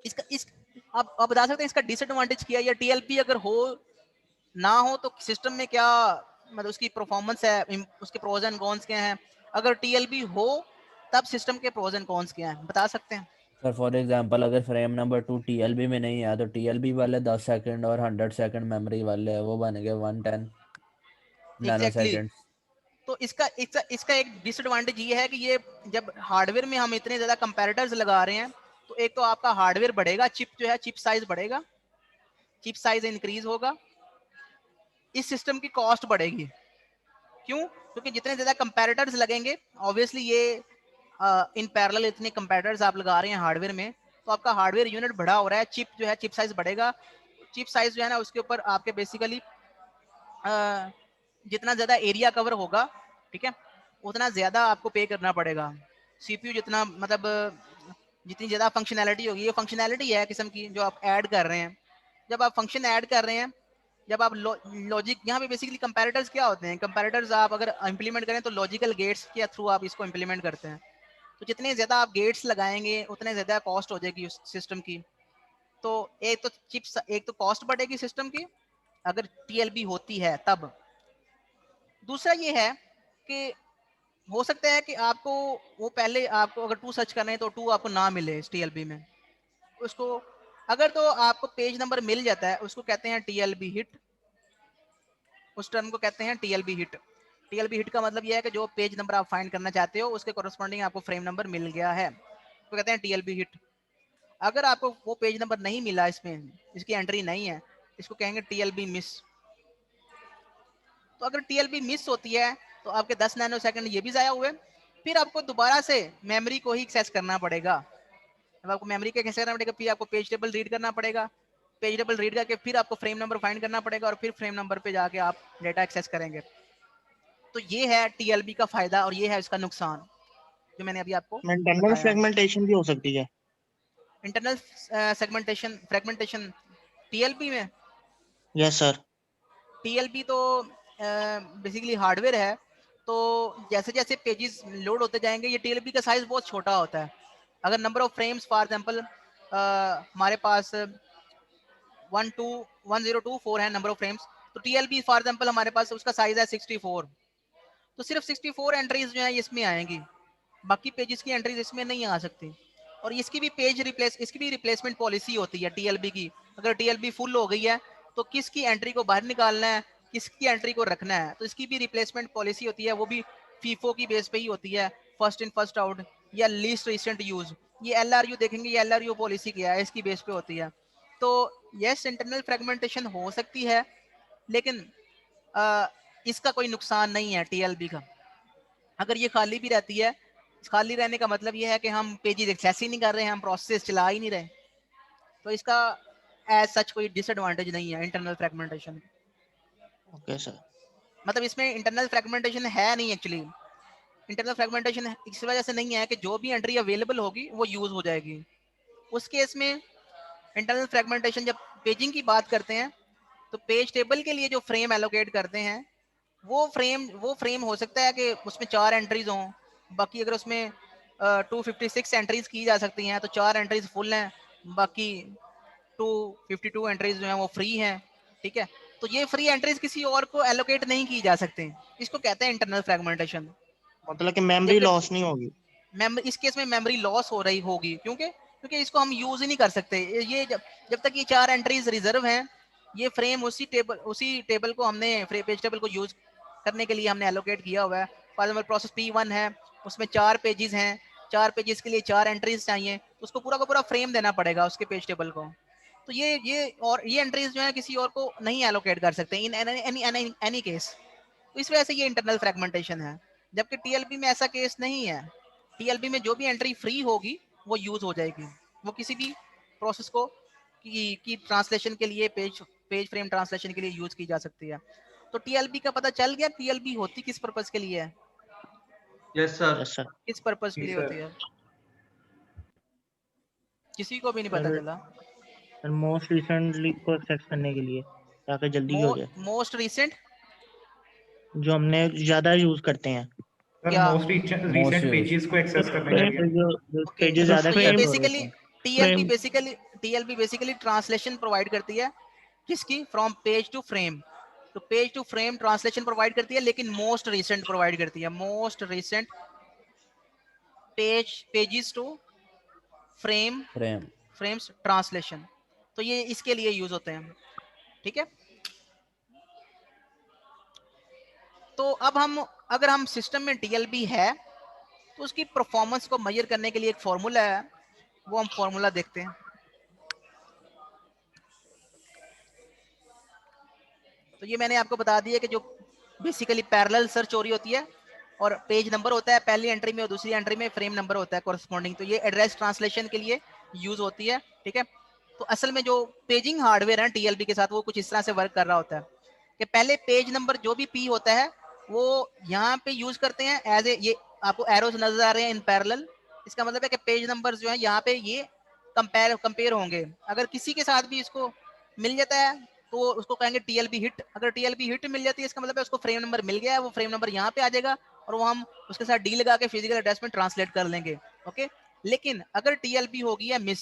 इसका इस आप बता सकते हैं इसका डिसएडवांटेज क्या है, या टीएलपी अगर हो ना हो तो सिस्टम में क्या मतलब उसकी परफॉर्मेंस है, उसके प्रोज एंड कॉन्स क्या हैं? अगर टीएलबी हो तब सिस्टम के प्रोज एंड कॉन्स क्या हैं, बता सकते हैं? सर फॉर एग्जांपल अगर फ्रेम नंबर 2 टीएलबी में नहीं है तो टीएलबी वाले 10 सेकंड और 100 सेकंड मेमोरी वाले वो बन गए 110 नैनो एग्जैक्टली सेकंड। तो इसका एक डिसएडवांटेज ये है कि ये जब हार्डवेयर में हम इतने ज्यादा कंपैरेटर्स लगा रहे हैं तो एक तो आपका हार्डवेयर बढ़ेगा, चिप जो है चिप साइज बढ़ेगा, चिप साइज इंक्रीज होगा, इस सिस्टम की कॉस्ट बढ़ेगी। क्यों? क्योंकि जितने ज्यादा कंपैरेटर्स लगेंगे ऑब्वियसली ये इन पैरेलल इतने कंपैरेटर्स आप लगा रहे हैं हार्डवेयर में तो आपका हार्डवेयर यूनिट बढ़ा हो रहा है, चिप जो है चिप साइज बढ़ेगा, चिप साइज जो है ना उसके ऊपर आपके बेसिकली जितना ज्यादा एरिया कवर होगा, ठीक है, उतना ज्यादा आपको पे करना पड़ेगा। सीपीयू जितना मतलब जितनी ज्यादा फंक्शनैलिटी होगी, ये फंक्शनैलिटी है किस्म की जो आप ऐड कर रहे हैं। जब आप फंक्शन ऐड कर रहे हैं, जब आप लॉजिक यहाँ पे बेसिकली कंपैरेटर्स क्या होते हैं, कंपैरेटर्स आप अगर इंप्लीमेंट करें तो लॉजिकल गेट्स के थ्रू आप इसको इंप्लीमेंट करते हैं। तो जितने ज्यादा आप गेट्स लगाएंगे उतने ज्यादा कॉस्ट हो जाएगी उस सिस्टम की। तो एक तो चिप्स, एक तो कॉस्ट बढ़ेगी सिस्टम की अगर टीएलबी होती है तब। दूसरा ये है कि हो सकता है कि आपको वो पहले आपको अगर टू सर्च करना है तो टू आपको ना मिले इस टीएलबी में, उसको अगर तो आपको पेज नंबर मिल जाता है उसको कहते हैं टीएलबी हिट, उस टर्म को कहते हैं टीएलबी हिट। टीएलबी हिट का मतलब यह है कि जो पेज नंबर आप फाइंड करना चाहते हो उसके कोरस्पॉन्डिंग आपको फ्रेम नंबर मिल गया है, तो कहते हैं टीएलबी हिट। अगर आपको वो पेज नंबर नहीं मिला, इसमें इसकी एंट्री नहीं है, इसको कहेंगे टीएलबी मिस। तो अगर टीएलबी मिस होती है तो आपके 10 नैनो सेकंड ये भी जाया हुए, फिर आपको दोबारा से मेमोरी को ही एक्सेस करना पड़ेगा। अब आपको मेमोरी को एक्सेस करना पड़ेगा, फिर आपको पेज टेबल रीड करना पड़ेगा, पेज टेबल रीड करके फिर आपको फ्रेम नंबर फाइंड करना पड़ेगा और फिर फ्रेम नंबर पे जाके आप डेटा एक्सेस करेंगे। तो ये है टीएलबी का फायदा और ये है इसका नुकसान जो मैंने अभी आपको इंटरनल बताया। फ्रेगमेंटेशन भी हो सकती है। इंटरनल सेगमेंटेशन फ्रेगमेंटेशन टीएलबी में, यस सर। टीएलबी तो बेसिकली हार्डवेयर है, तो जैसे जैसे पेजेस लोड होते जाएंगे ये टीएलबी का साइज बहुत छोटा होता है। अगर number of frames for example हमारे पास 1024 है नंबर ऑफ फ्रेम्स, तो टीएलबी फॉर एग्जांपल हमारे पास उसका साइज है 64, तो सिर्फ 64 एंट्रीज जो है इसमें आएंगी, बाकी पेजेस की एंट्रीज इसमें नहीं आ सकती। और इसकी भी रिप्लेसमेंट पॉलिसी होती है टीएलबी की। अगर टीएलबी फुल हो गई है तो किसकी एंट्री को बाहर निकालना है, किसकी एंट्री को रखना है, तो इसकी भी रिप्लेसमेंट पॉलिसी होती है, वो भी फीफो की बेस पे ही होती है, फर्स्ट इन फर्स्ट आउट या लीस्ट रिसेंट यूज। ये एलआरयू देखेंगे, ये एलआरयू पॉलिसी क्या है, इसकी बेस पे होती है। तो यस इंटरनल फ्रेगमेंटेशन हो सकती है, लेकिन इसका कोई नुकसान नहीं है टीएलबी का। अगर ये खाली भी रहती है, खाली रहने का मतलब ये है कि हम पेजेस एक्सेस ही नहीं कर रहे हैं, हम प्रोसेस चला ही नहीं रहे, तो इसका एज सच कोई डिसएडवांटेज नहीं है इंटरनल फ्रेगमेंटेशन। Okay sir. मतलब इसमें इंटरनल फ्रेगमेंटेशन है नहीं एक्चुअली। इंटरनल फ्रेगमेंटेशन इस वजह से नहीं है कि जो भी एंट्री अवेलेबल होगी वो यूज हो जाएगी। उस केस में इंटरनल फ्रेगमेंटेशन, जब पेजिंग की बात करते हैं तो पेज टेबल के लिए जो फ्रेम एलोकेट करते हैं वो फ्रेम हो सकता है कि उसमें 4 एंट्रीज हों, बाकी अगर उसमें 256 एंट्रीज की जा सकती हैं तो 4 एंट्रीज फुल हैं, बाकी 252 एंट्रीज जो हैं वो फ्री हैं, ठीक है। तो ये फ्री एंट्रीज किसी और को एलोकेट नहीं की जा सकते, इसको कहते हैं इंटरनल फ्रेगमेंटेशन। मतलब कि मेमोरी जबकि लॉस नहीं होगी। इस केस में मेमोरी लॉस हो रही होगी, क्योंकि इसको हम यूज ही नहीं कर सकते। ये जब तक ये 4 एंट्रीज रिजर्व हैं, ये फ्रेम उसी टेबल को हमने पेज टेबल को यूज करने के लिए हमने एलोकेट किया हुआ है। फॉर एग्जांपल प्रोसेस P1 है, उसमें 4 पेजेस हैं, 4 पेजेस के लिए 4 एंट्रीज चाहिए, तो उसको पूरा का पूरा फ्रेम देना पड़ेगा उसके पेज टेबल को। तो ये एंट्रीज जो है किसी और को नहीं एलोकेट कर सकते इन एनी केस। तो इस वजह से ये इंटरनल फ्रेगमेंटेशन है, जबकि टीएलबी में ऐसा केस नहीं है। टीएलबी में जो भी एंट्री फ्री होगी वो यूज हो जाएगी, वो किसी भी प्रोसेस को की ट्रांसलेशन के लिए पेज फ्रेम ट्रांसलेशन के लिए यूज की जा सकती है। तो टीएलबी का पता चल गया, टीएलबी होती किस पर्पस के लिए है, यस सर। Yes sir. किस पर्पस के जी लिए सर। होती है। किसी को भी नहीं पता चला। सर मोस्ट रिसेंटली को एक्सेस करने के लिए, ताकि जल्दी हो जाए, मोस्ट रिसेंट जो हमने ज्यादा यूज करते हैं। सर क्या? मोस्ट मोस्ट रिसेंट पेजेस को एक्सेस करने के फ्रेम लिए। जो ओके, पेजेस ज्यादा तो ये एक्सेस हो रहे बेसिकली थे। TLB frame basically translation provide करती है, किसकी? From page to frame. तो page to frame translation provide करती है, लेकिन मोस्ट रिसेंट प्रोवाइड करती है, most recent pages to frame frame. Frames translation. तो ये इसके लिए यूज होते हैं, ठीक है। तो अब अगर हम सिस्टम में टीएलबी है तो उसकी परफॉर्मेंस को मेजर करने के लिए एक फॉर्मूला है, वो हम फॉर्मूला देखते हैं। तो ये मैंने आपको बता दिया कि जो बेसिकली पैरेलल सर्च हो रही होती है और पेज नंबर होता है पहली एंट्री में और दूसरी एंट्री में फ्रेम नंबर होता है कोरस्पॉन्डिंग, तो ये एड्रेस ट्रांसलेशन के लिए यूज होती है, ठीक है। तो असल में जो पेजिंग हार्डवेयर है टीएलबी के साथ, वो कुछ इस तरह से वर्क कर रहा होता है कि पहले पेज नंबर जो भी पी होता है वो यहाँ पे यूज करते हैं एज ए, ये आपको एरोस नजर आ रहे हैं इन पैरेलल, इसका मतलब है कि पेज नंबर जो है यहाँ पे ये कंपेयर होंगे। अगर किसी के साथ भी इसको मिल जाता है तो उसको कहेंगे टीएलबी हिट। अगर टीएलबी हिट मिल जाती है इसका मतलब है उसको फ्रेम नंबर मिल गया है, वो फ्रेम नंबर यहाँ पे आ जाएगा और वो हम उसके साथ डी लगा के फिजिकल एड्रेस में ट्रांसलेट कर लेंगे, ओके। लेकिन अगर टीएलबी होगी है मिस,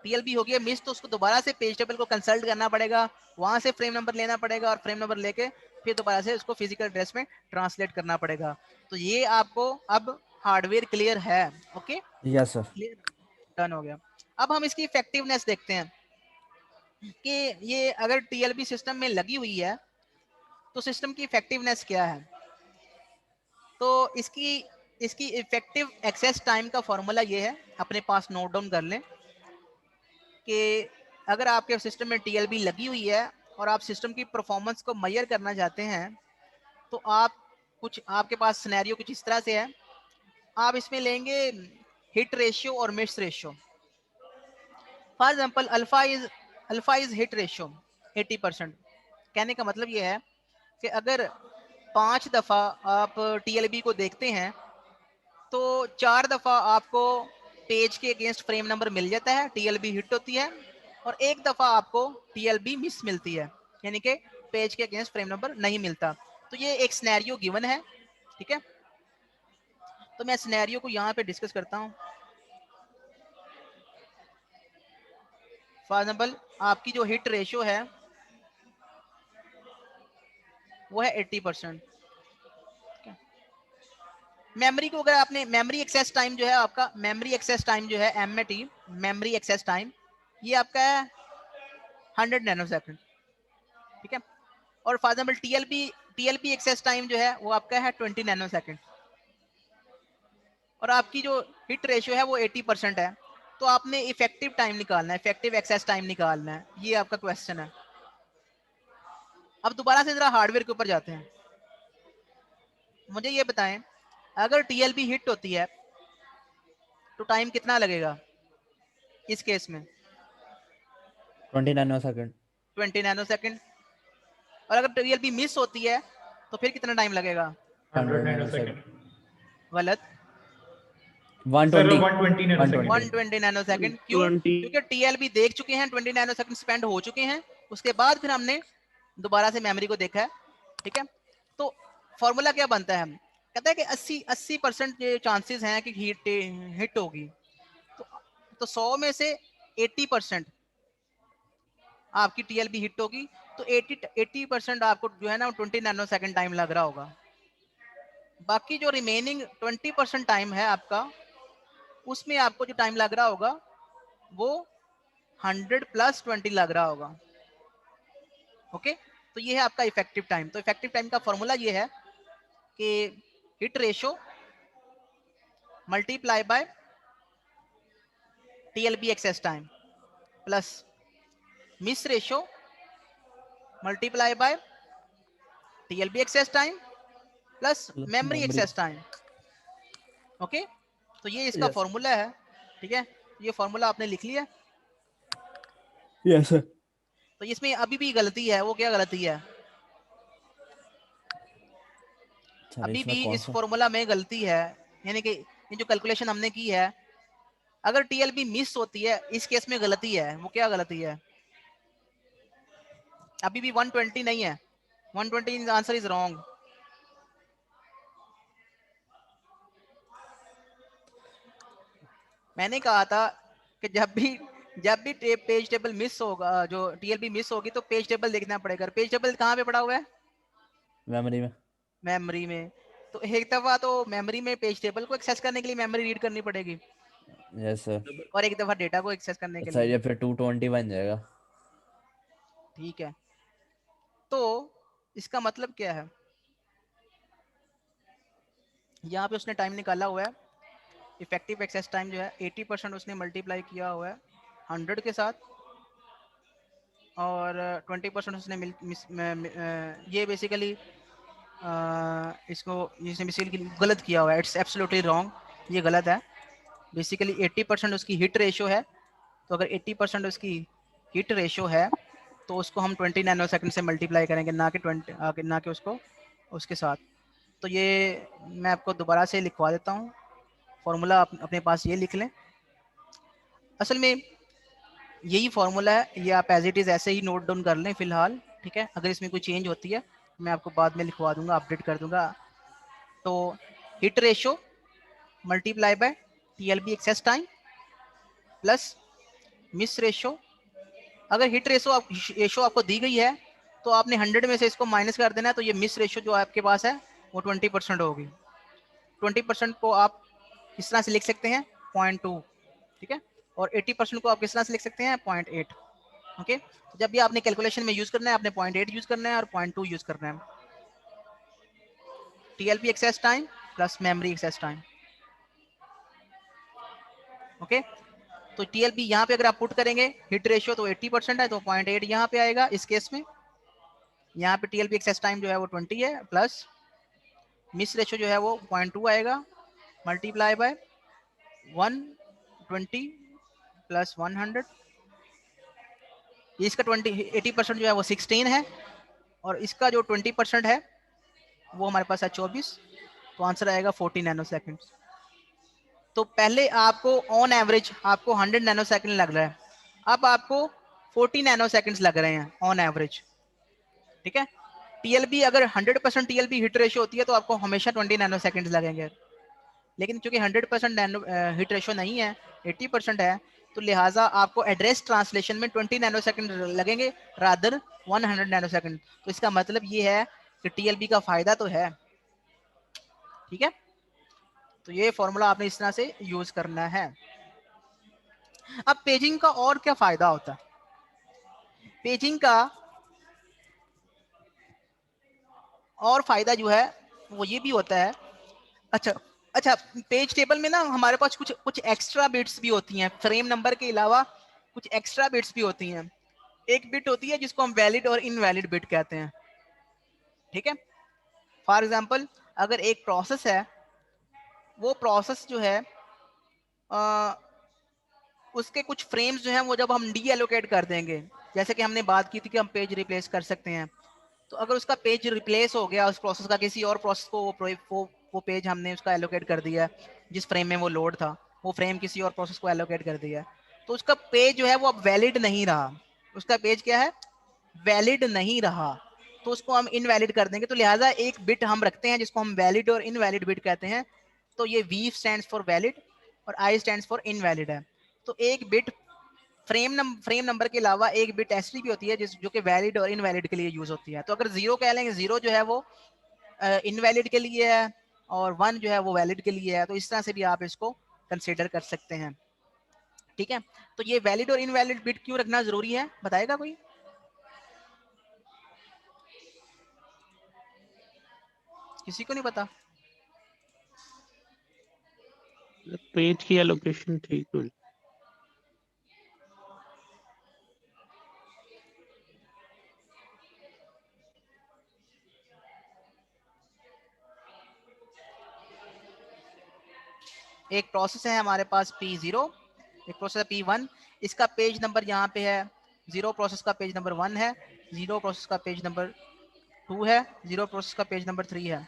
टीएलबी होगी है मिस, तो उसको दोबारा से पेज टेबल को कंसल्ट करना पड़ेगा, वहां से फ्रेम नंबर लेना पड़ेगा और फ्रेम नंबर लेके फिर दोबारा से उसको फिजिकल एड्रेस में ट्रांसलेट करना पड़ेगा। तो ये आपको अब हार्डवेयर क्लियर है, okay, yes sir. Clear, done हो गया। अब हम इसकी इफेक्टिवनेस देखते हैं कि ये अगर टीएलबी सिस्टम में लगी हुई है तो सिस्टम की इफेक्टिवनेस क्या है। तो इसकी इसकी इफेक्टिव एक्सेस टाइम का फॉर्मूला ये है, अपने पास नोट डाउन कर लें कि अगर आपके सिस्टम में टीएलबी लगी हुई है और आप सिस्टम की परफॉर्मेंस को मेजर करना चाहते हैं तो आप कुछ, आपके पास सिनेरियो कुछ इस तरह से है, आप इसमें लेंगे हिट रेशियो और miss ratio. For example alpha is hit ratio 80%। कहने का मतलब ये है कि अगर 5 दफा आप टीएलबी को देखते हैं तो 4 दफा आपको पेज के अगेंस्ट फ्रेम नंबर मिल जाता है, टीएलबी हिट होती है, और एक दफा आपको टीएलबी मिस मिलती है, यानी कि पेज के अगेंस्ट फ्रेम नंबर नहीं मिलता। तो ये एक सिनेरियो गिवन है, ठीक है। तो मैं सिनेरियो को यहाँ पे डिस्कस करता हूँ। फॉर एग्जांपल आपकी जो हिट रेशियो है वो है 80%। मेमोरी को अगर आपने, मेमोरी एक्सेस टाइम जो है आपका, मेमोरी एक्सेस टाइम जो है एमएटी, मेमोरी एक्सेस टाइम, ये आपका है 100 नैनोसेकंड, ठीक है। और for example TLB access time जो है वो आपका है 20 नैनोसेकंड, और आपकी जो हिट रेशियो है वो 80% है। तो आपने इफेक्टिव टाइम निकालना है, इफेक्टिव एक्सेस टाइम निकालना है, ये आपका क्वेश्चन है। अब दोबारा से जरा हार्डवेयर के ऊपर जाते हैं। मुझे ये बताएं, अगर टीएलबी हिट होती है तो टाइम कितना लगेगा इस केस में? 20 नैनो सेकंड। 20 नैनोसेकंड। और अगर टीएलबी मिस होती है तो फिर कितना टाइम लगेगा? 100 100 नैनो नैनोसेकंड। सेकंड। गलत, 120। 120 नैनोसेकंड। 120 नैनोसेकंड। क्यों? 20 क्योंकि टीएलबी देख चुके हैं, 20 नैनोसेकंड स्पेंड हो चुके हैं, उसके बाद फिर हमने दोबारा से मेमोरी को देखा है, ठीक है। तो फॉर्मूला क्या बनता है? कहता है कि 80% चांसेस हैं कि हिट होगी। तो 100 में से 80% आपकी टीएलबी हिट होगी, तो 80% आपको जो है ना 20 नैनो सेकंड टाइम लग रहा होगा। बाकी जो रिमेनिंग 20% टाइम है आपका, उसमें आपको जो टाइम लग रहा होगा वो 100 प्लस 20 लग रहा होगा, ओके। तो ये है आपका इफेक्टिव टाइम। तो इफेक्टिव टाइम का फॉर्मूला ये है कि hit ratio multiply by TLB access time plus miss ratio multiply by TLB access time plus memory memory. Access time, okay. तो ये इसका यस फॉर्मूला है, ठीक है। ये फॉर्मूला आपने लिख लिया। Yes sir. तो इसमें अभी भी गलती है, वो क्या गलती है? सर अभी इसमें भी कौन इस सा? फॉर्मूला में गलती है, यानी कि ये जो कैलकुलेशन हमने की है अगर टीएलबी मिस होती है, इस केस में गलती है, वो क्या गलती है? अभी भी 120 नहीं है, 120 आंसर इज रॉन्ग। मैंने कहा था कि जब भी पेज टेबल मिस होगा, जो टीएलबी मिस होगी तो पेज टेबल देखना पड़ेगा। पेज टेबल कहाँ पे पड़ा हुआ है? मेमोरी में। मेमोरी में। तो एक दफा तो मेमोरी में पेज टेबल को एक्सेस करने के लिए मेमोरी रीड करनी पड़ेगी, यस सर। और एक दफा डेटा को एक्सेस करने के सर लिए। ये फिर 220 बन जाएगा। ठीक है, तो इसका मतलब क्या है? यहाँ पे उसने टाइम निकाला हुआ है, इफेक्टिव एक्सेस टाइम जो है 80% उसने मल्टीप्लाई किया हुआ है 100 के साथ, और 20% उसने ये बेसिकली इसको इसने बेसिकली गलत किया हुआ है। इट्स एब्सोल्युटली रॉन्ग, ये गलत है। बेसिकली 80% उसकी हिट रेशो है, तो अगर 80% उसकी हिट रेशो है तो उसको हम 20 नैनो सेकंड से मल्टीप्लाई करेंगे, ना कि 20 ना कि उसको उसके साथ। तो ये मैं आपको दोबारा से लिखवा देता हूँ, फॉर्मूला अपने पास ये लिख लें। असल में यही फॉर्मूला है, ये आप एज इट इज़ ऐसे ही नोट डाउन कर लें फिलहाल, ठीक है? अगर इसमें कोई चेंज होती है मैं आपको बाद में लिखवा दूंगा, अपडेट कर दूंगा। तो hit ratio multiply by TLB access time plus miss ratio. अगर हिट रेशो आपको दी गई है तो आपने 100 में से इसको माइनस कर देना है, तो ये मिस रेशो जो आपके पास है वो 20% होगी। 20% को आप किस तरह से लिख सकते हैं? 0.2, ठीक है? और 80% को आप किस तरह से लिख सकते हैं? 0.8। ओके, तो जब भी आपने कैलकुलेशन में यूज करना है, आपने 0.8 यूज करना है और 0.2 यूज करना है। TLB access time plus memory access time. Okay, तो टीएलबी यहाँ पे अगर आप पुट करेंगे हिट रेशियो तो 80% है, तो 0.8 यहाँ पे आएगा इस केस में। यहाँ पे टीएलबी एक्सेस टाइम जो है वो 20 है, प्लस मिस रेशियो जो है वो 0.2 आएगा, मल्टीप्लाई बाय 120 प्लस 100। इसका 80% जो है वो 16 है, और इसका जो 20% है वो हमारे पास है 24, तो आंसर आएगा 40 नैनो सेकेंड। तो पहले आपको ऑन एवरेज आपको 100 नैनो सेकेंड लग रहा है, अब आपको 40 नैनो सेकेंड्स लग रहे हैं ऑन एवरेज, ठीक है? टीएलबी अगर 100% टीएलबी हिट रेशियो होती है तो आपको हमेशा 20 नैनो सेकेंड्स लगेंगे, लेकिन चूंकि 100% हिट रेशियो नहीं है, 80% है, तो लिहाजा आपको एड्रेस ट्रांसलेशन में 20 नैनो सेकेंड लगेंगे रादर 100 नैनो सेकेंड। तो इसका मतलब ये है कि टीएलबी का फायदा तो है, ठीक है? तो ये फॉर्मूला आपने इस तरह से यूज करना है। अब पेजिंग का और क्या फायदा होता है? पेजिंग का और फायदा जो है वो ये भी होता है, अच्छा अच्छा, पेज टेबल में ना हमारे पास कुछ कुछ एक्स्ट्रा बिट्स भी होती हैं, फ्रेम नंबर के अलावा कुछ एक्स्ट्रा बिट्स भी होती हैं। एक बिट होती है जिसको हम वैलिड और इनवैलिड बिट कहते हैं, ठीक है? फॉर एग्जांपल, अगर एक प्रोसेस है, वो प्रोसेस जो है उसके कुछ फ्रेम्स जो हैं वो जब हम डी एलोकेट कर देंगे, जैसे कि हमने बात की थी कि हम पेज रिप्लेस कर सकते हैं, तो अगर उसका पेज रिप्लेस हो गया उस प्रोसेस का, किसी और प्रोसेस को वो पेज हमने उसका एलोकेट कर दिया, जिस फ्रेम में वो लोड था वो फ्रेम किसी और प्रोसेस को एलोकेट कर दिया, तो उसका पेज जो है वो अब वैलिड नहीं रहा। उसका पेज क्या है? वैलिड नहीं रहा, तो उसको हम इनवैलिड कर देंगे। तो लिहाजा एक बिट हम रखते हैं जिसको हम वैलिड और इनवैलिड बिट कहते हैं। तो ये वी स्टैंड्स फॉर वैलिड और आई स्टैंड्स फॉर इनवैलिड है। तो एक बिट फ्रेम नंबर के अलावा एक बिट ऐसी भी होती है जो कि वैलिड और इनवैलिड के लिए यूज होती है। तो अगर जीरो कह लेंगे, जीरो जो है वो इनवैलिड के लिए है और वन जो है वो वैलिड के लिए है। तो इस तरह से भी आप इसको कंसिडर कर सकते हैं, ठीक है? तो ये वैलिड और इनवैलिड बिट क्यों रखना जरूरी है, बताएगा कोई? किसी को नहीं पता? पेज की एलोकेशन ठीक हुई। एक प्रोसेस है हमारे पास P0, एक प्रोसेस P1, इसका पेज नंबर यहाँ पे है 0, प्रोसेस का पेज नंबर 1 है, 0 प्रोसेस का पेज नंबर 2 है, 0 प्रोसेस का पेज नंबर 3 है।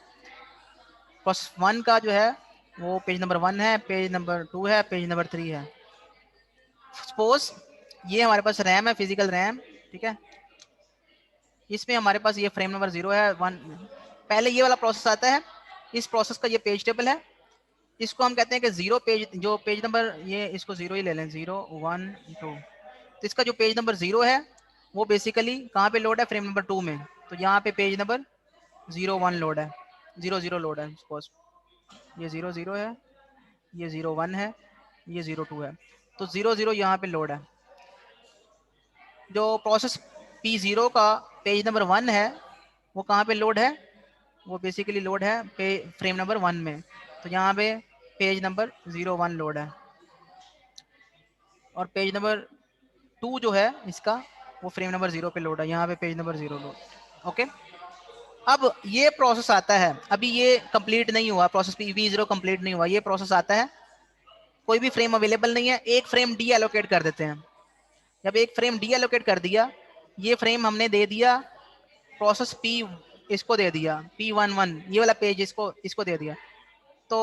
प्रोसेस 1 का जो है वो पेज नंबर 1 है, पेज नंबर 2 है, पेज नंबर 3 है। सपोज ये हमारे पास रैम है, फिजिकल रैम, ठीक है। इसमें हमारे पास ये फ्रेम नंबर 0 है, 1। पहले ये वाला प्रोसेस आता है, इस प्रोसेस का ये पेज टेबल है, इसको हम कहते हैं कि 0 पेज, जो पेज नंबर, ये इसको 0 ही ले लें, 0 1 2। तो इसका जो पेज नंबर 0 है वो बेसिकली कहाँ पे लोड है, फ्रेम नंबर 2 में। तो यहाँ पे पेज नंबर 0 1 लोड है, 0 0 लोड है। सपोज ये 0 0 है, ये 0 1 है, ये 0 2 है, तो 0 0 यहाँ पे लोड है। जो प्रोसेस P0 का पेज नंबर 1 है वो कहाँ पे लोड है, वो बेसिकली लोड है फ्रेम नंबर 1 में। तो यहाँ पे पेज नंबर 0 1 लोड है, और पेज नंबर 2 जो है इसका वो फ्रेम नंबर 0 पे लोड है, यहाँ पे पेज नंबर 0 लोड। ओके, अब ये प्रोसेस आता है, अभी ये कंप्लीट नहीं हुआ, प्रोसेस P0 कंप्लीट नहीं हुआ, ये प्रोसेस आता है, कोई भी फ्रेम अवेलेबल नहीं है, एक फ्रेम डी एलोकेट कर देते हैं। जब एक फ्रेम डी एलोकेट कर दिया, ये फ्रेम हमने दे दिया प्रोसेस P, इसको दे दिया P11, ये वाला पेज इसको दे दिया। तो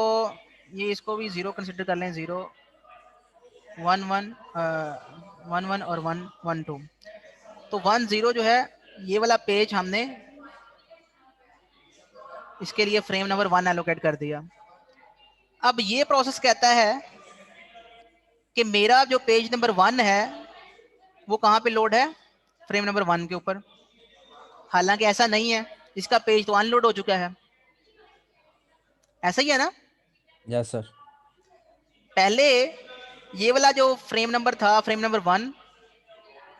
ये इसको भी 0 कंसिडर कर लें, 0 1 1 1 1 और 1 1 2। तो 1 0 जो है ये वाला पेज हमने इसके लिए फ्रेम नंबर 1 एलोकेट कर दिया। अब ये प्रोसेस कहता है कि मेरा जो पेज नंबर 1 है वो कहाँ पे लोड है, फ्रेम नंबर 1 के ऊपर। हालांकि ऐसा नहीं है, इसका पेज तो अनलोड हो चुका है, ऐसा ही है ना। Yes sir. पहले ये वाला जो फ्रेम नंबर था, फ्रेम नंबर 1,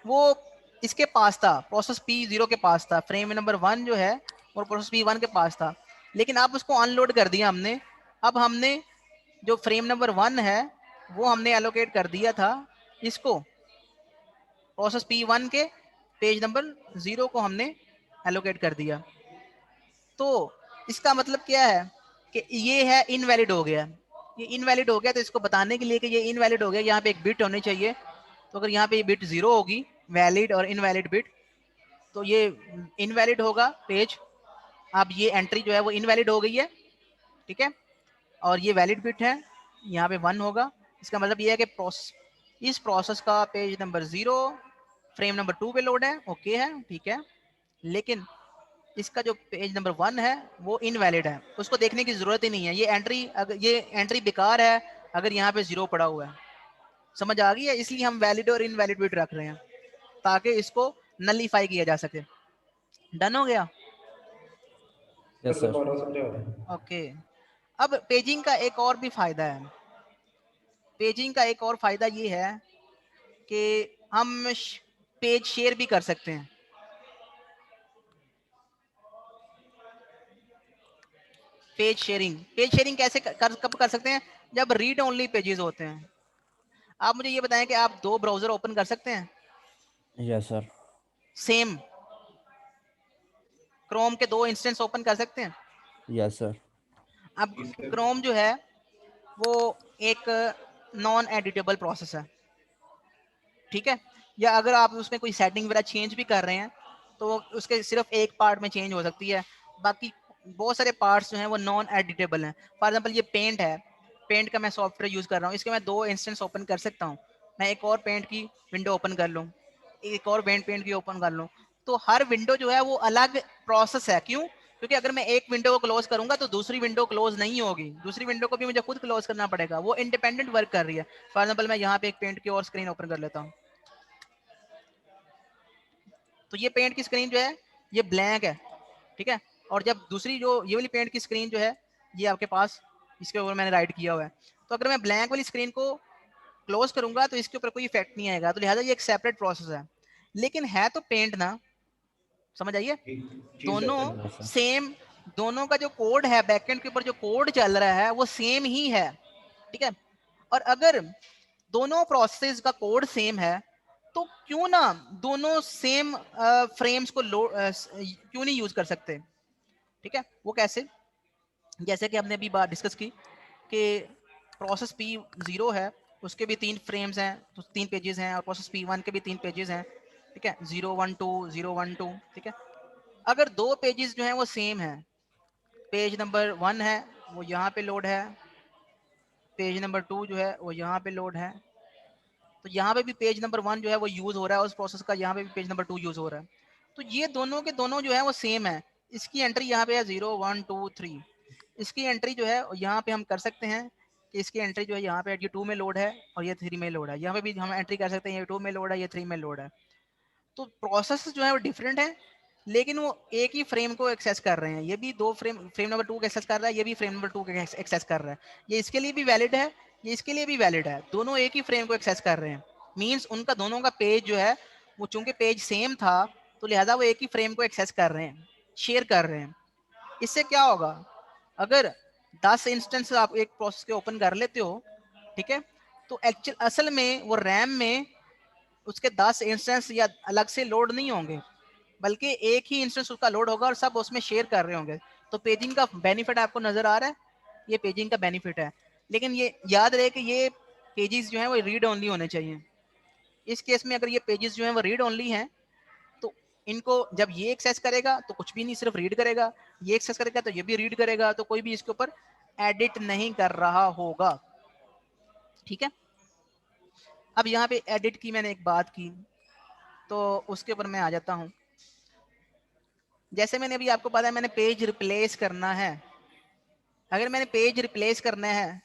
वो इसके पास था, प्रोसेस P0 के पास था, फ्रेम नंबर 1 जो है और प्रोसेस P1 के पास था। लेकिन अब उसको अनलोड कर दिया हमने। अब हमने जो फ्रेम नंबर 1 है वो हमने एलोकेट कर दिया था इसको, प्रोसेस P1 के पेज नंबर 0 को हमने एलोकेट कर दिया। तो इसका मतलब क्या है कि ये है इनवैलिड हो गया, ये इनवैलिड हो गया। तो इसको बताने के लिए कि ये इनवैलिड हो गया, यहाँ पे एक बिट होनी चाहिए। तो अगर यहाँ पे ये बिट 0 होगी, वैलिड और इनवैलिड बिट, तो ये इनवैलिड होगा पेज। अब ये एंट्री जो है वो इनवैलिड हो गई है, ठीक है, और ये वैलिड बिट है, यहाँ पे 1 होगा। इसका मतलब ये है कि इस प्रोसेस का पेज नंबर 0 फ्रेम नंबर 2 पे लोड है, ओके है, ठीक है। लेकिन इसका जो पेज नंबर 1 है वो इनवैलिड है, उसको देखने की जरूरत ही नहीं है। ये एंट्री बेकार है अगर यहाँ पे 0 पड़ा हुआ है। समझ आ गई है? इसलिए हम वैलिड और इनवैलिड बिट रख रहे हैं ताकि इसको नलीफाई किया जा सके। डन हो गया? Yes sir. ओके। अब पेजिंग का एक और भी फायदा है। पेजिंग का एक और फायदा ये है कि हम पेज शेयर भी कर सकते हैं। पेज शेयरिंग कैसे कब कर सकते हैं? जब रीड ओनली पेजेस होते हैं। आप मुझे ये बताएं कि आप 2 ब्राउजर ओपन कर सकते हैं यस सर। सेम? क्रोम के 2 इंस्टेंस ओपन कर सकते हैं? Yes sir. अब क्रोम जो है वो एक नॉन एडिटेबल प्रोसेस है, ठीक है। या अगर आप उसमें कोई सेटिंग वगैरह चेंज भी कर रहे हैं तो उसके सिर्फ एक पार्ट में चेंज हो सकती है, बाकी बहुत सारे पार्ट्स जो हैं वो नॉन एडिटेबल हैं। फॉर एग्जांपल ये पेंट है, पेंट का मैं सॉफ्टवेयर यूज कर रहा हूँ, इसके मैं 2 इंस्टेंस ओपन कर सकता हूँ। मैं एक और पेंट की विंडो ओपन कर लूँ, एक और पेंट की ओपन कर लूँ, तो हर विंडो जो है वो अलग प्रोसेस है। क्यों? क्योंकि अगर मैं एक विंडो को क्लोज करूंगा तो दूसरी विंडो क्लोज नहीं होगी, दूसरी विंडो को भी मुझे खुद क्लोज करना पड़ेगा, वो इंडिपेंडेंट वर्क कर रही है। फॉर एग्जांपल मैं यहाँ पे एक पेंट की और स्क्रीन ओपन कर लेता हूँ, तो ये पेंट की स्क्रीन जो है ये ब्लैंक है, ठीक है। और जब दूसरी जो ये वाली पेंट की स्क्रीन जो है ये आपके पास इसके ऊपर मैंने राइट किया हुआ है, तो अगर मैं ब्लैंक वाली स्क्रीन को क्लोज करूंगा तो इसके ऊपर कोई इफेक्ट नहीं आएगा, तो लिहाजा ये एक सेपरेट प्रोसेस है। लेकिन है तो पेंट ना, समझ आइए? दोनों यस सर। सेम, दोनों का जो कोड है बैकएंड के ऊपर जो कोड चल रहा है वो सेम ही है, ठीक है। और अगर दोनों प्रोसेस का कोड सेम है तो क्यों ना दोनों सेम फ्रेम्स को क्यों नहीं यूज कर सकते, ठीक है। वो कैसे? जैसे कि हमने अभी बात डिस्कस की कि प्रोसेस P0 है, उसके भी 3 फ्रेम्स हैं, तो 3 पेजेस हैं, और प्रोसेस P1 के भी 3 पेजेस हैं, ठीक है, 0 1 2 0 1 2, ठीक है। अगर 2 पेजेस जो हैं वो सेम है, पेज नंबर 1 है वो यहाँ पे लोड है, पेज नंबर 2 जो है वो यहाँ पे लोड है, तो यहाँ पे भी पेज नंबर 1 जो है वो यूज हो रहा है उस प्रोसेस का, यहाँ पे भी पेज नंबर 2 यूज हो रहा है। तो ये दोनों के दोनों जो है वो सेम है। इसकी एंट्री यहाँ पे है 0 1 2 3। इसकी एंट्री जो है यहाँ पे हम कर सकते हैं कि इसकी एंट्री जो है यहाँ पे ये 2 में लोड है और ये 3 में लोड है। यहाँ पे भी हम एंट्री कर सकते हैं, ये 2 में लोड है, ये 3 में लोड है। तो प्रोसेस जो है वो डिफरेंट है, लेकिन वो एक ही फ्रेम को एक्सेस कर रहे हैं। ये भी दो फ्रेम नंबर 2 को एक्सेस कर रहा है, ये भी फ्रेम नंबर 2 को एक्सेस कर रहा है। ये इसके लिए भी वैलिड है, ये इसके लिए भी वैलिड है। दोनों एक ही फ्रेम को एक्सेस कर रहे हैं। मींस उनका दोनों का पेज जो है वो चूंकि पेज सेम था तो लिहाजा वो एक ही फ्रेम को एक्सेस कर रहे हैं, शेयर कर रहे हैं। इससे क्या होगा, अगर 10 इंस्टेंस आप एक प्रोसेस के ओपन कर लेते हो, ठीक है, तो एक्चुअल असल में वो रैम में उसके 10 इंस्टेंस या अलग से लोड नहीं होंगे, बल्कि एक ही इंस्टेंस उसका लोड होगा और सब उसमें शेयर कर रहे होंगे। तो पेजिंग का बेनिफिट आपको नजर आ रहा है, ये पेजिंग का बेनिफिट है। लेकिन ये याद रहे कि ये पेजेस जो हैं वो रीड ओनली होने चाहिए। इस केस में अगर ये पेजेस जो हैं वो रीड ओनली हैं तो इनको जब ये एक्सेस करेगा तो कुछ भी नहीं, सिर्फ रीड करेगा, ये एक्सेस करेगा तो ये भी रीड करेगा, तो कोई भी इसके ऊपर एडिट नहीं कर रहा होगा। ठीक है, अब यहाँ पे एडिट की मैंने एक बात की तो उसके ऊपर मैं आ जाता हूँ। जैसे मैंने अभी आपको पता है मैंने पेज रिप्लेस करना है। अगर मैंने पेज रिप्लेस करना है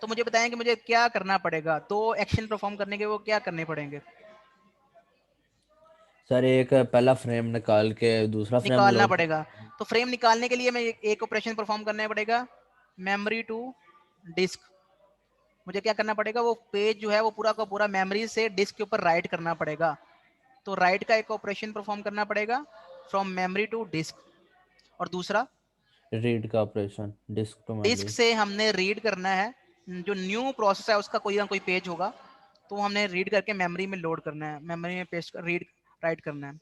तो मुझे बताएं कि मुझे क्या करना पड़ेगा, 2 एक्शन परफॉर्म करने के वो क्या करने पड़ेंगे। सर एक पहला फ्रेम निकाल के दूसरा फ्रेम निकालना लोड। पड़ेगा। तो फ्रेम निकालने के लिए मैं एक ऑपरेशन परफॉर्म करना पड़ेगा, मेमोरी टू डिस्क। मुझे क्या करना पड़ेगा, वो पेज जो है वो पूरा का पूरा मेमोरी से डिस्क के ऊपर राइट करना पड़ेगा। तो राइट का एक ऑपरेशन परफॉर्म करना पड़ेगा फ्रॉम मेमोरी टू डिस्क। और दूसरा रीड का operation disk to disk memory. से हमने रीड करना है, जो न्यू प्रोसेस है उसका कोई ना कोई पेज होगा तो हमने रीड करके मेमोरी में लोड करना है, मेमोरी में पेस्ट रीड राइट करना है।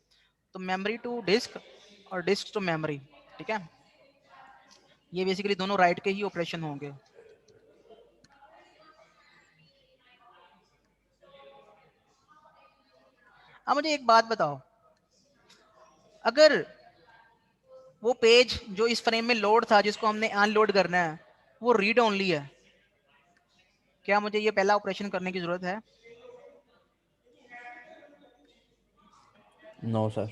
तो मेमोरी टू डिस्क और डिस्क टू मेमोरी, ठीक है, ये बेसिकली दोनों राइट के ही ऑपरेशन होंगे। अब मुझे एक बात बताओ, अगर वो पेज जो इस फ्रेम में लोड था जिसको हमने अनलोड करना है वो रीड ओनली है, क्या मुझे ये पहला ऑपरेशन करने की जरूरत है? नो सर,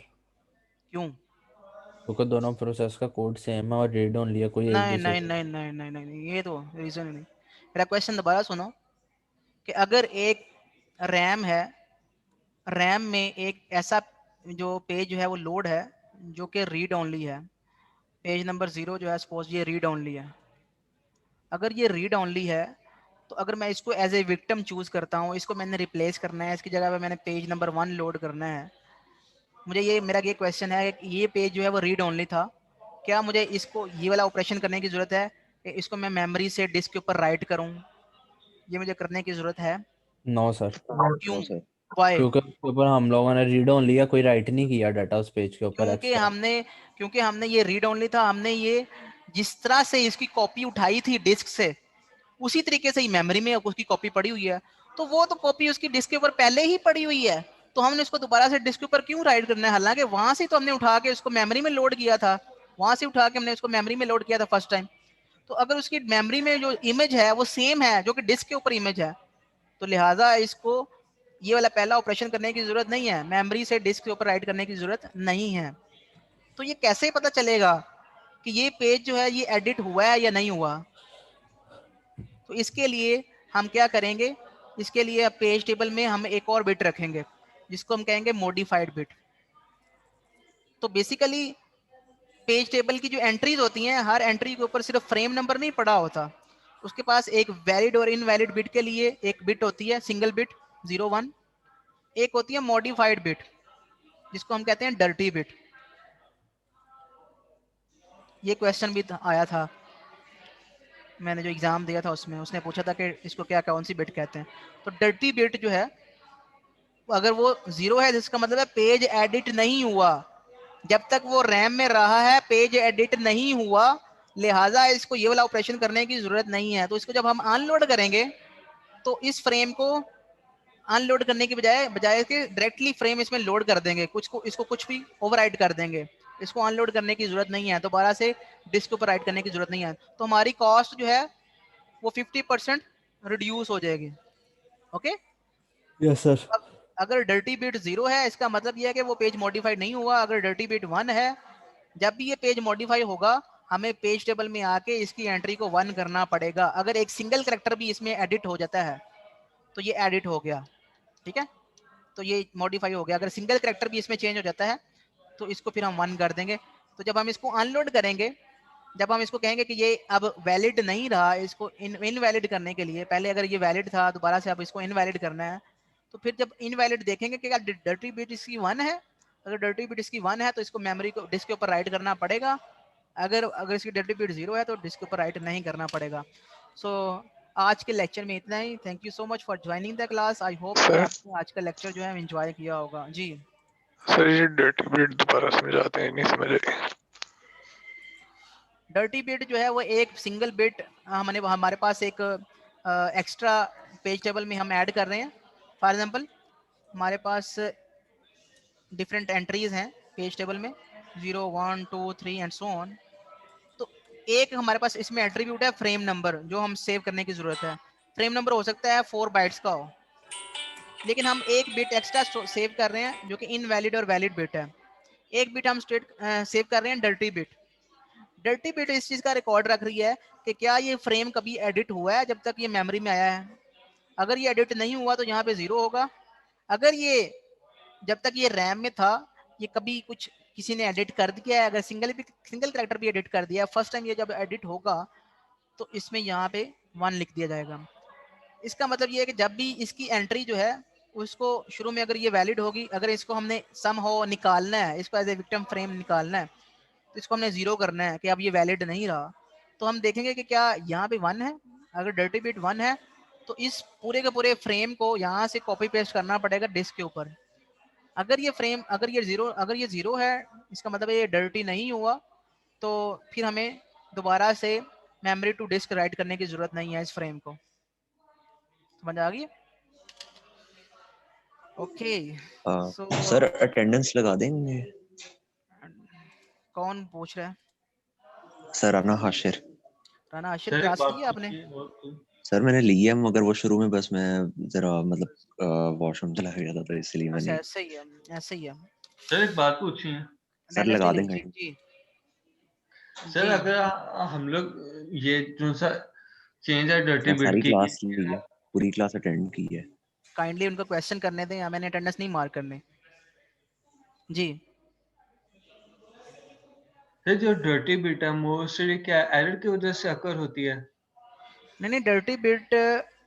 क्यों? क्योंकि दोनों प्रोसेस का कोड सेम है और रीड ओनली है, कोई एक नहीं दूसरे नहीं से। नहीं नहीं नहीं नहीं, नहीं ये तो रीजन ही नहीं। मेरा क्वेश्चन दोबारा सुनो कि अगर एक रैम है, रैम में एक ऐसा जो पेज जो है वो लोड है जो कि रीड ओनली है, पेज नंबर 0 जो है सपोज ये रीड ओनली है। अगर ये रीड ओनली है तो अगर मैं इसको एज ए विक्टिम चूज करता हूँ, इसको मैंने रिप्लेस करना है, इसकी जगह पे मैंने पेज नंबर 1 लोड करना है, मुझे ये मेरा ये क्वेश्चन है कि ये पेज जो है वो रीड ओनली था, क्या मुझे इसको ये वाला ऑपरेशन करने की जरूरत है कि इसको मैं मेमोरी से डिस्क के ऊपर राइट करूं? ये मुझे करने की जरूरत है? नो सर, क्यों? वाई? क्योंकि उसके ऊपर हम लोगों ने रीड ओनली है, कोई राइट नहीं किया डाटा उस पेज के ऊपर क्योंकि एक्स्ट्रा। हमने क्योंकि हमने ये रीड ओनली था, हमने ये जिस तरह से इसकी कॉपी उठाई थी डिस्क से उसी तरीके से ही मेमोरी में उसकी कॉपी पड़ी हुई है। तो वो तो कॉपी उसकी डिस्क के ऊपर पहले ही पड़ी हुई है, तो हमने इसको दोबारा से डिस्क के ऊपर क्यों राइट करना है? हालांकि वहां से तो हमने उठा के इसको मेमोरी में लोड किया था, वहां से उठा के हमने इसको मेमोरी में लोड किया था फर्स्ट टाइम। तो अगर उसकी मेमोरी में जो इमेज है वो सेम है जो कि डिस्क के ऊपर इमेज है, तो लिहाजा इसको ये वाला पहला ऑपरेशन करने की जरूरत नहीं है, मेमोरी से डिस्क के ऊपर राइट करने की जरूरत नहीं है। तो ये कैसे पता चलेगा कि ये पेज जो है ये एडिट हुआ है या नहीं हुआ? तो इसके लिए हम क्या करेंगे, इसके लिए पेज टेबल में हम एक और बिट रखेंगे जिसको हम कहेंगे मॉडिफाइड बिट। तो बेसिकली पेज टेबल की जो एंट्रीज होती हैं, हर एंट्री के ऊपर सिर्फ फ्रेम नंबर नहीं पड़ा होता, उसके पास एक वैलिड और इनवैलिड बिट के लिए एक बिट होती है, सिंगल बिट 0 1। एक होती है मॉडिफाइड बिट जिसको हम कहते हैं डर्टी बिट। ये क्वेश्चन भी आया था, मैंने जो एग्जाम दिया था उसमें उसने पूछा था कि इसको क्या कौन सी बिट कहते हैं। तो डर्टी बिट जो है अगर वो 0 है जिसका मतलब है पेज एडिट नहीं हुआ, जब तक वो रैम में रहा है पेज एडिट नहीं हुआ, लिहाजा इसको ये वाला ऑपरेशन करने की जरूरत नहीं है। तो इसको जब हम अनलोड करेंगे तो इस फ्रेम को अनलोड करने की बजाय बजाय के डायरेक्टली फ्रेम इसमें लोड कर देंगे, कुछ को इसको कुछ भी ओवरराइट कर देंगे, इसको अनलोड करने की जरूरत नहीं है, दोबारा से डिस्क के ऊपर राइट करने की जरूरत नहीं है। तो हमारी कॉस्ट जो है वो 50% रिड्यूस हो जाएगी। Okay, yes sir. अगर डर्टी बिट 0 है इसका मतलब ये है कि वो पेज मॉडिफाइड नहीं हुआ। अगर डर्टी बिट 1 है, जब भी ये पेज मॉडिफाई होगा हमें पेज टेबल में आके इसकी एंट्री को 1 करना पड़ेगा। अगर एक सिंगल कैरेक्टर भी इसमें एडिट हो जाता है तो ये एडिट हो गया, ठीक है, तो ये मॉडिफाई हो गया। अगर सिंगल कैरेक्टर भी इसमें चेंज हो जाता है तो इसको फिर हम 1 कर देंगे। तो जब हम इसको अनलोड करेंगे, जब हम इसको कहेंगे कि ये अब वैलिड नहीं रहा, इसको इनवैलिड करने के लिए, पहले अगर ये वैलिड था दोबारा से अब इसको इनवैलिड करना है, तो फिर जब इनवैलिड देखेंगे कि क्या डर्टी बिट इसकी 1 है, अगर डर्टी बिट इसकी 1 है तो इसको मेमोरी को डिस्क के ऊपर राइट करना पड़ेगा। अगर अगर इसकी डर्टी बिट 0 है तो डिस्क के ऊपर राइट नहीं करना पड़ेगा। सो आज के लेक्चर में इतना ही। Thank you so much for joining the class. I hope कि सर आपने आज का लेक्चर जो है एंजॉय किया होगा। जी सर ये डर्टी बिट दोबारा समझाते हैं, नहीं समझ आई। डर्टी बिट जो है वो एक सिंगल बिट हमने हमारे पास एक एक्स्ट्रा पेज टेबल में हम ऐड कर रहे हैं। फॉर एग्जांपल हमारे पास डिफरेंट एंट्रीज हैं पेज टेबल में 0 1 2 3 एंड सो ऑन। तो एक हमारे पास इसमें एट्रीब्यूट है फ्रेम नंबर, जो हम सेव करने की जरूरत है। फ्रेम नंबर हो सकता है 4 बाइट्स का हो, लेकिन हम एक बिट एक्स्ट्रा सेव कर रहे हैं जो कि इनवैलिड और वैलिड बिट है। एक बिट हम स्टेट सेव कर रहे हैं डर्टी बिट। डर्टी बिट इस चीज का रिकॉर्ड रख रही है कि क्या ये फ्रेम कभी एडिट हुआ है जब तक ये मेमोरी में आया है। अगर ये एडिट नहीं हुआ तो यहाँ पे 0 होगा। अगर ये जब तक ये रैम में था ये कभी कुछ किसी ने एडिट कर दिया है, अगर सिंगल कैरेक्टर भी एडिट कर दिया है, फर्स्ट टाइम ये जब एडिट होगा तो इसमें यहाँ पे 1 लिख दिया जाएगा। इसका मतलब ये है कि जब भी इसकी एंट्री जो है उसको शुरू में अगर ये वैलिड होगी, अगर इसको हमने सम हो निकालना है, इसको एज ए विक्टिम फ्रेम निकालना है, तो इसको हमने 0 करना है कि अब ये वैलिड नहीं रहा, तो हम देखेंगे कि क्या यहाँ पे 1 है। अगर डर्टी बिट 1 है तो इस पूरे के पूरे फ्रेम को यहाँ से कॉपी पेस्ट करना पड़ेगा डिस्क के ऊपर। अगर ये फ्रेम अगर ये 0 है इसका मतलब ये डर्टी नहीं हुआ, तो फिर हमें दोबारा से मेमोरी टू डिस्क राइट करने की जरूरत नहीं है इस फ्रेम को। समझ आ गई? ओके सो सर अटेंडेंस लगा देंगे। कौन पूछ रहा है? सर राना हाशिर। राना आशिर सर एक क्लास बात ली है आपने? पूछिए। सर मैंने ली है मगर वो शुरू में बस मैं जरा मतलब वॉशरूम चला गया था तो इसलिए अच्छा मैंने। ऐसे ही है, ऐसे ही है। सर एक बात पूछी है। सर अटेंडेंस लगा नहीं देंगे। लिखी? जी सर जी अगर हम लोग ये जो सा चेंज है डर्टी सर बिट सारी की क्लास ली है, पूरी क्लास अटेंड की है। काइंडली उनको क्वेश्चन करने दें, या मैंने अटेंडेंस नहीं मार्क करने। जी सर जो डर्टी बिट है मोस्टली क्या एरर की वजह से अकर होती है? नहीं डर्टी बिट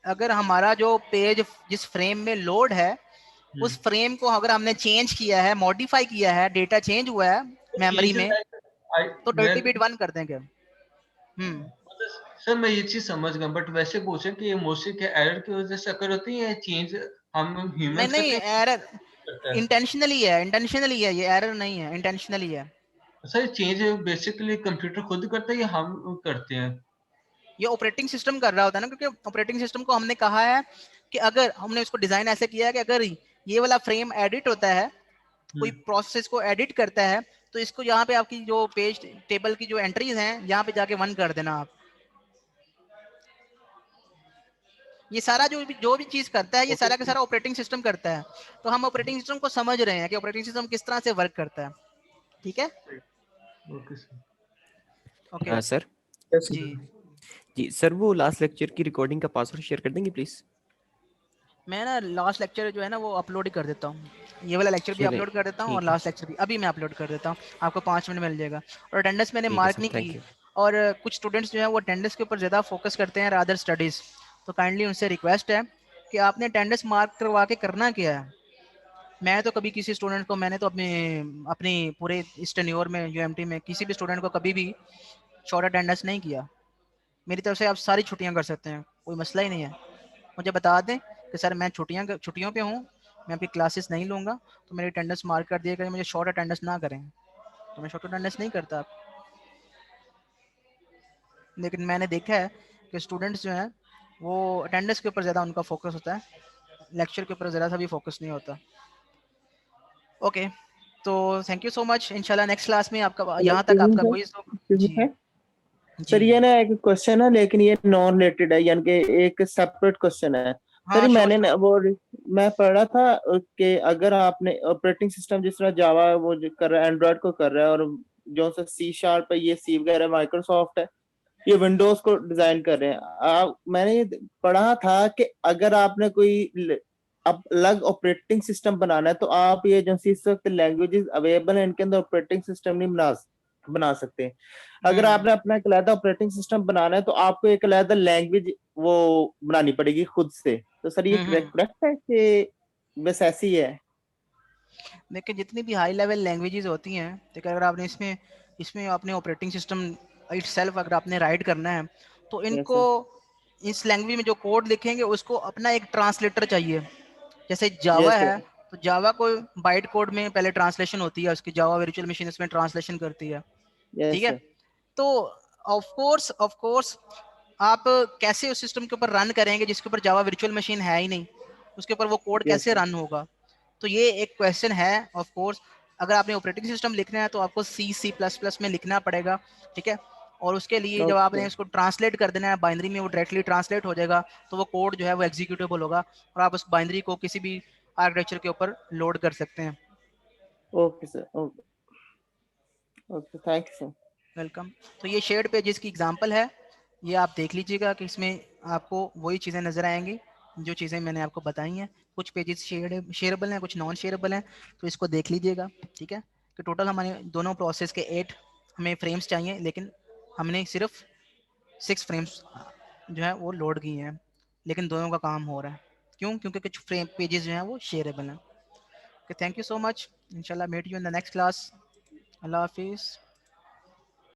अगर हमारा जो पेज जिस फ्रेम में लोड है उस फ्रेम को अगर हमने चेंज किया है, मॉडिफाई किया है, डेटा चेंज हुआ है मेमोरी में, तो डर्टी बिट 1 कर देंगे। सर मैं ये चीज समझ गया बट वैसे पूछे कि ये मोस्टली क्या एरर की वजह से अकर होती है चेंज हम नहीं ह्यूमंस नहीं करते हैं एरर करता है? इंटेंशनली है, इंटेंशनली है, ये एरर नहीं है, इंटेंशनली है। सर चेंज बेसिकली कंप्यूटर खुद करता है या हम करते हैं? ये ऑपरेटिंग सिस्टम कर रहा होता है ना, क्योंकि ऑपरेटिंग सिस्टम को हमने कहा है कि अगर हमने उसको डिजाइन ऐसे किया है कि अगर ये वाला फ्रेम एडिट होता है, कोई प्रोसेस को एडिट करता है, तो इसको यहाँ पे आपकी जो पेज टेबल की जो एंट्रीज हैं यहाँ पे जाके 1 कर देना आप। ये सारा जो भी चीज करता है ये सारा का सारा ऑपरेटिंग सिस्टम करता है। तो हम ऑपरेटिंग सिस्टम को समझ रहे हैं कि ऑपरेटिंग सिस्टम किस तरह से वर्क करता है। ठीक है ओके सर। ओके सर जी जी सर, वो लास्ट लेक्चर की रिकॉर्डिंग का पासवर्ड शेयर कर देंगे प्लीज। मैं ना लास्ट लेक्चर जो है ना वो अपलोड ही कर देता हूँ, ये वाला लेक्चर भी ठीक है, अपलोड कर देता हूँ और ठीक है। लास्ट लेक्चर भी अभी मैं अपलोड कर देता हूँ, आपको 5 मिनट मिल जाएगा। और अटेंडेंस मैंने ठीक है मार्क सर, नहीं थैंक की, यू। और कुछ स्टूडेंट्स जो है वो अटेंडेंस के ऊपर ज़्यादा फोकस करते हैं रादर स्टडीज़, तो काइंडली उनसे रिक्वेस्ट है कि आपने अटेंडेंस मार्क करवा के करना क्या है। मैं तो कभी किसी स्टूडेंट को, मैंने तो अपनी पूरे इस टेन्योर में यूएमटी में किसी भी स्टूडेंट को कभी भी शॉर्ट अटेंडेंस नहीं किया। मेरी तरफ से आप सारी छुट्टियां कर सकते हैं, कोई मसला ही नहीं है। मुझे बता दें कि सर मैं छुट्टियों पे हूँ, मैं आपकी क्लासेस नहीं लूँगा, तो मेरी अटेंडेंस मार्क कर दिया करें, मुझे शॉर्ट अटेंडेंस ना करें, तो मैं शॉर्ट अटेंडेंस नहीं करता। लेकिन मैंने देखा है कि स्टूडेंट्स जो हैं वो अटेंडेंस के ऊपर ज़्यादा उनका फोकस होता है, लेक्चर के ऊपर ज़रा सा भी फोकस नहीं होता। ओके तो थैंक यू सो मच, इंशाल्लाह नेक्स्ट क्लास में आपका यहाँ तक आपका क्विज होगा। जी सर जी ये ना एक क्वेश्चन है लेकिन ये नॉन रिलेटेड है, यानी कि एक सेपरेट क्वेश्चन है। हाँ सर श्योर मैंने श्योर। वो मैं पढ़ा था कि अगर आपने ऑपरेटिंग सिस्टम जिस तरह जावा वो जो कर रहा है एंड्रॉयड को कर रहा है, और जो सा सी शार्प है, ये सी वगैरह माइक्रोसॉफ्ट है, ये विंडोज को डिजाइन कर रहे हैं। मैंने ये पढ़ा था कि अगर आपने कोई अब अलग ऑपरेटिंग सिस्टम बनाना है तो आप ये जो सी इस वक्त लैंग्वेजेस अवेलेबल है इनके अंदर ऑपरेटिंग सिस्टम नहीं बना सकते। अगर आपने अपना एक अलग ऑपरेटिंग सिस्टम बनाना है तो आपको एक अलग लैंग्वेज वो बनानी पड़ेगी खुद से। तो सर ये करेक्ट है कि बस ऐसी है? देखिए जितनी भी हाई लेवल लैंग्वेजेस होती हैं, देखिए अगर आपने इसमें इसमें अपने ऑपरेटिंग सिस्टम इटसेल्फ अगर आपने राइट करना है तो यस इनको इस लैंग्वेज में जो कोड लिखेंगे उसको अपना एक ट्रांसलेटर चाहिए। जैसे जावा यस है तो जावा को बाइट कोड में पहले ट्रांसलेशन होती है, उसकी जावा वर्चुअल मशीन इसमें ट्रांसलेशन करती है, ठीक यस है। तो ऑफ कोर्स आप कैसे उस सिस्टम के ऊपर रन करेंगे जिसके ऊपर जावा वर्चुअल मशीन है ही नहीं, उसके ऊपर वो कोड यस कैसे रन होगा? तो ये एक क्वेश्चन है। ऑफ कोर्स अगर आपने ऑपरेटिंग सिस्टम लिखना है तो आपको सी प्लस प्लस में लिखना पड़ेगा, ठीक है। और उसके लिए जब आपने ओके इसको ट्रांसलेट कर देना है बाइनरी में, वो डायरेक्टली ट्रांसलेट हो जाएगा, तो वो कोड जो है वो एग्जीक्यूटेबल होगा और आप उस बाइनरी को किसी भी आर्किटेक्चर के ऊपर लोड कर सकते हैं। Okay sir, okay okay, thank you sir. Welcome. तो ये शेयर्ड पेजेस की एग्जांपल है, ये आप देख लीजिएगा कि इसमें आपको वही चीज़ें नज़र आएंगी जो चीज़ें मैंने आपको बताई हैं। कुछ पेजेस शेयरेबल हैं, कुछ नॉन शेयरेबल हैं, तो इसको देख लीजिएगा, ठीक है। कि टोटल हमारे दोनों प्रोसेस के 8 हमें फ्रेम्स चाहिए, लेकिन हमने सिर्फ 6 फ्रेम्स जो है वो लोड किए हैं, लेकिन दोनों का काम हो रहा है। क्यों? क्योंकि कुछ फ्रेम पेजेस जो हैं वो शेयरेबल हैं। Okay, thank you so much. इंशाल्लाह meet you in the next class. अल्लाह हाफिज़।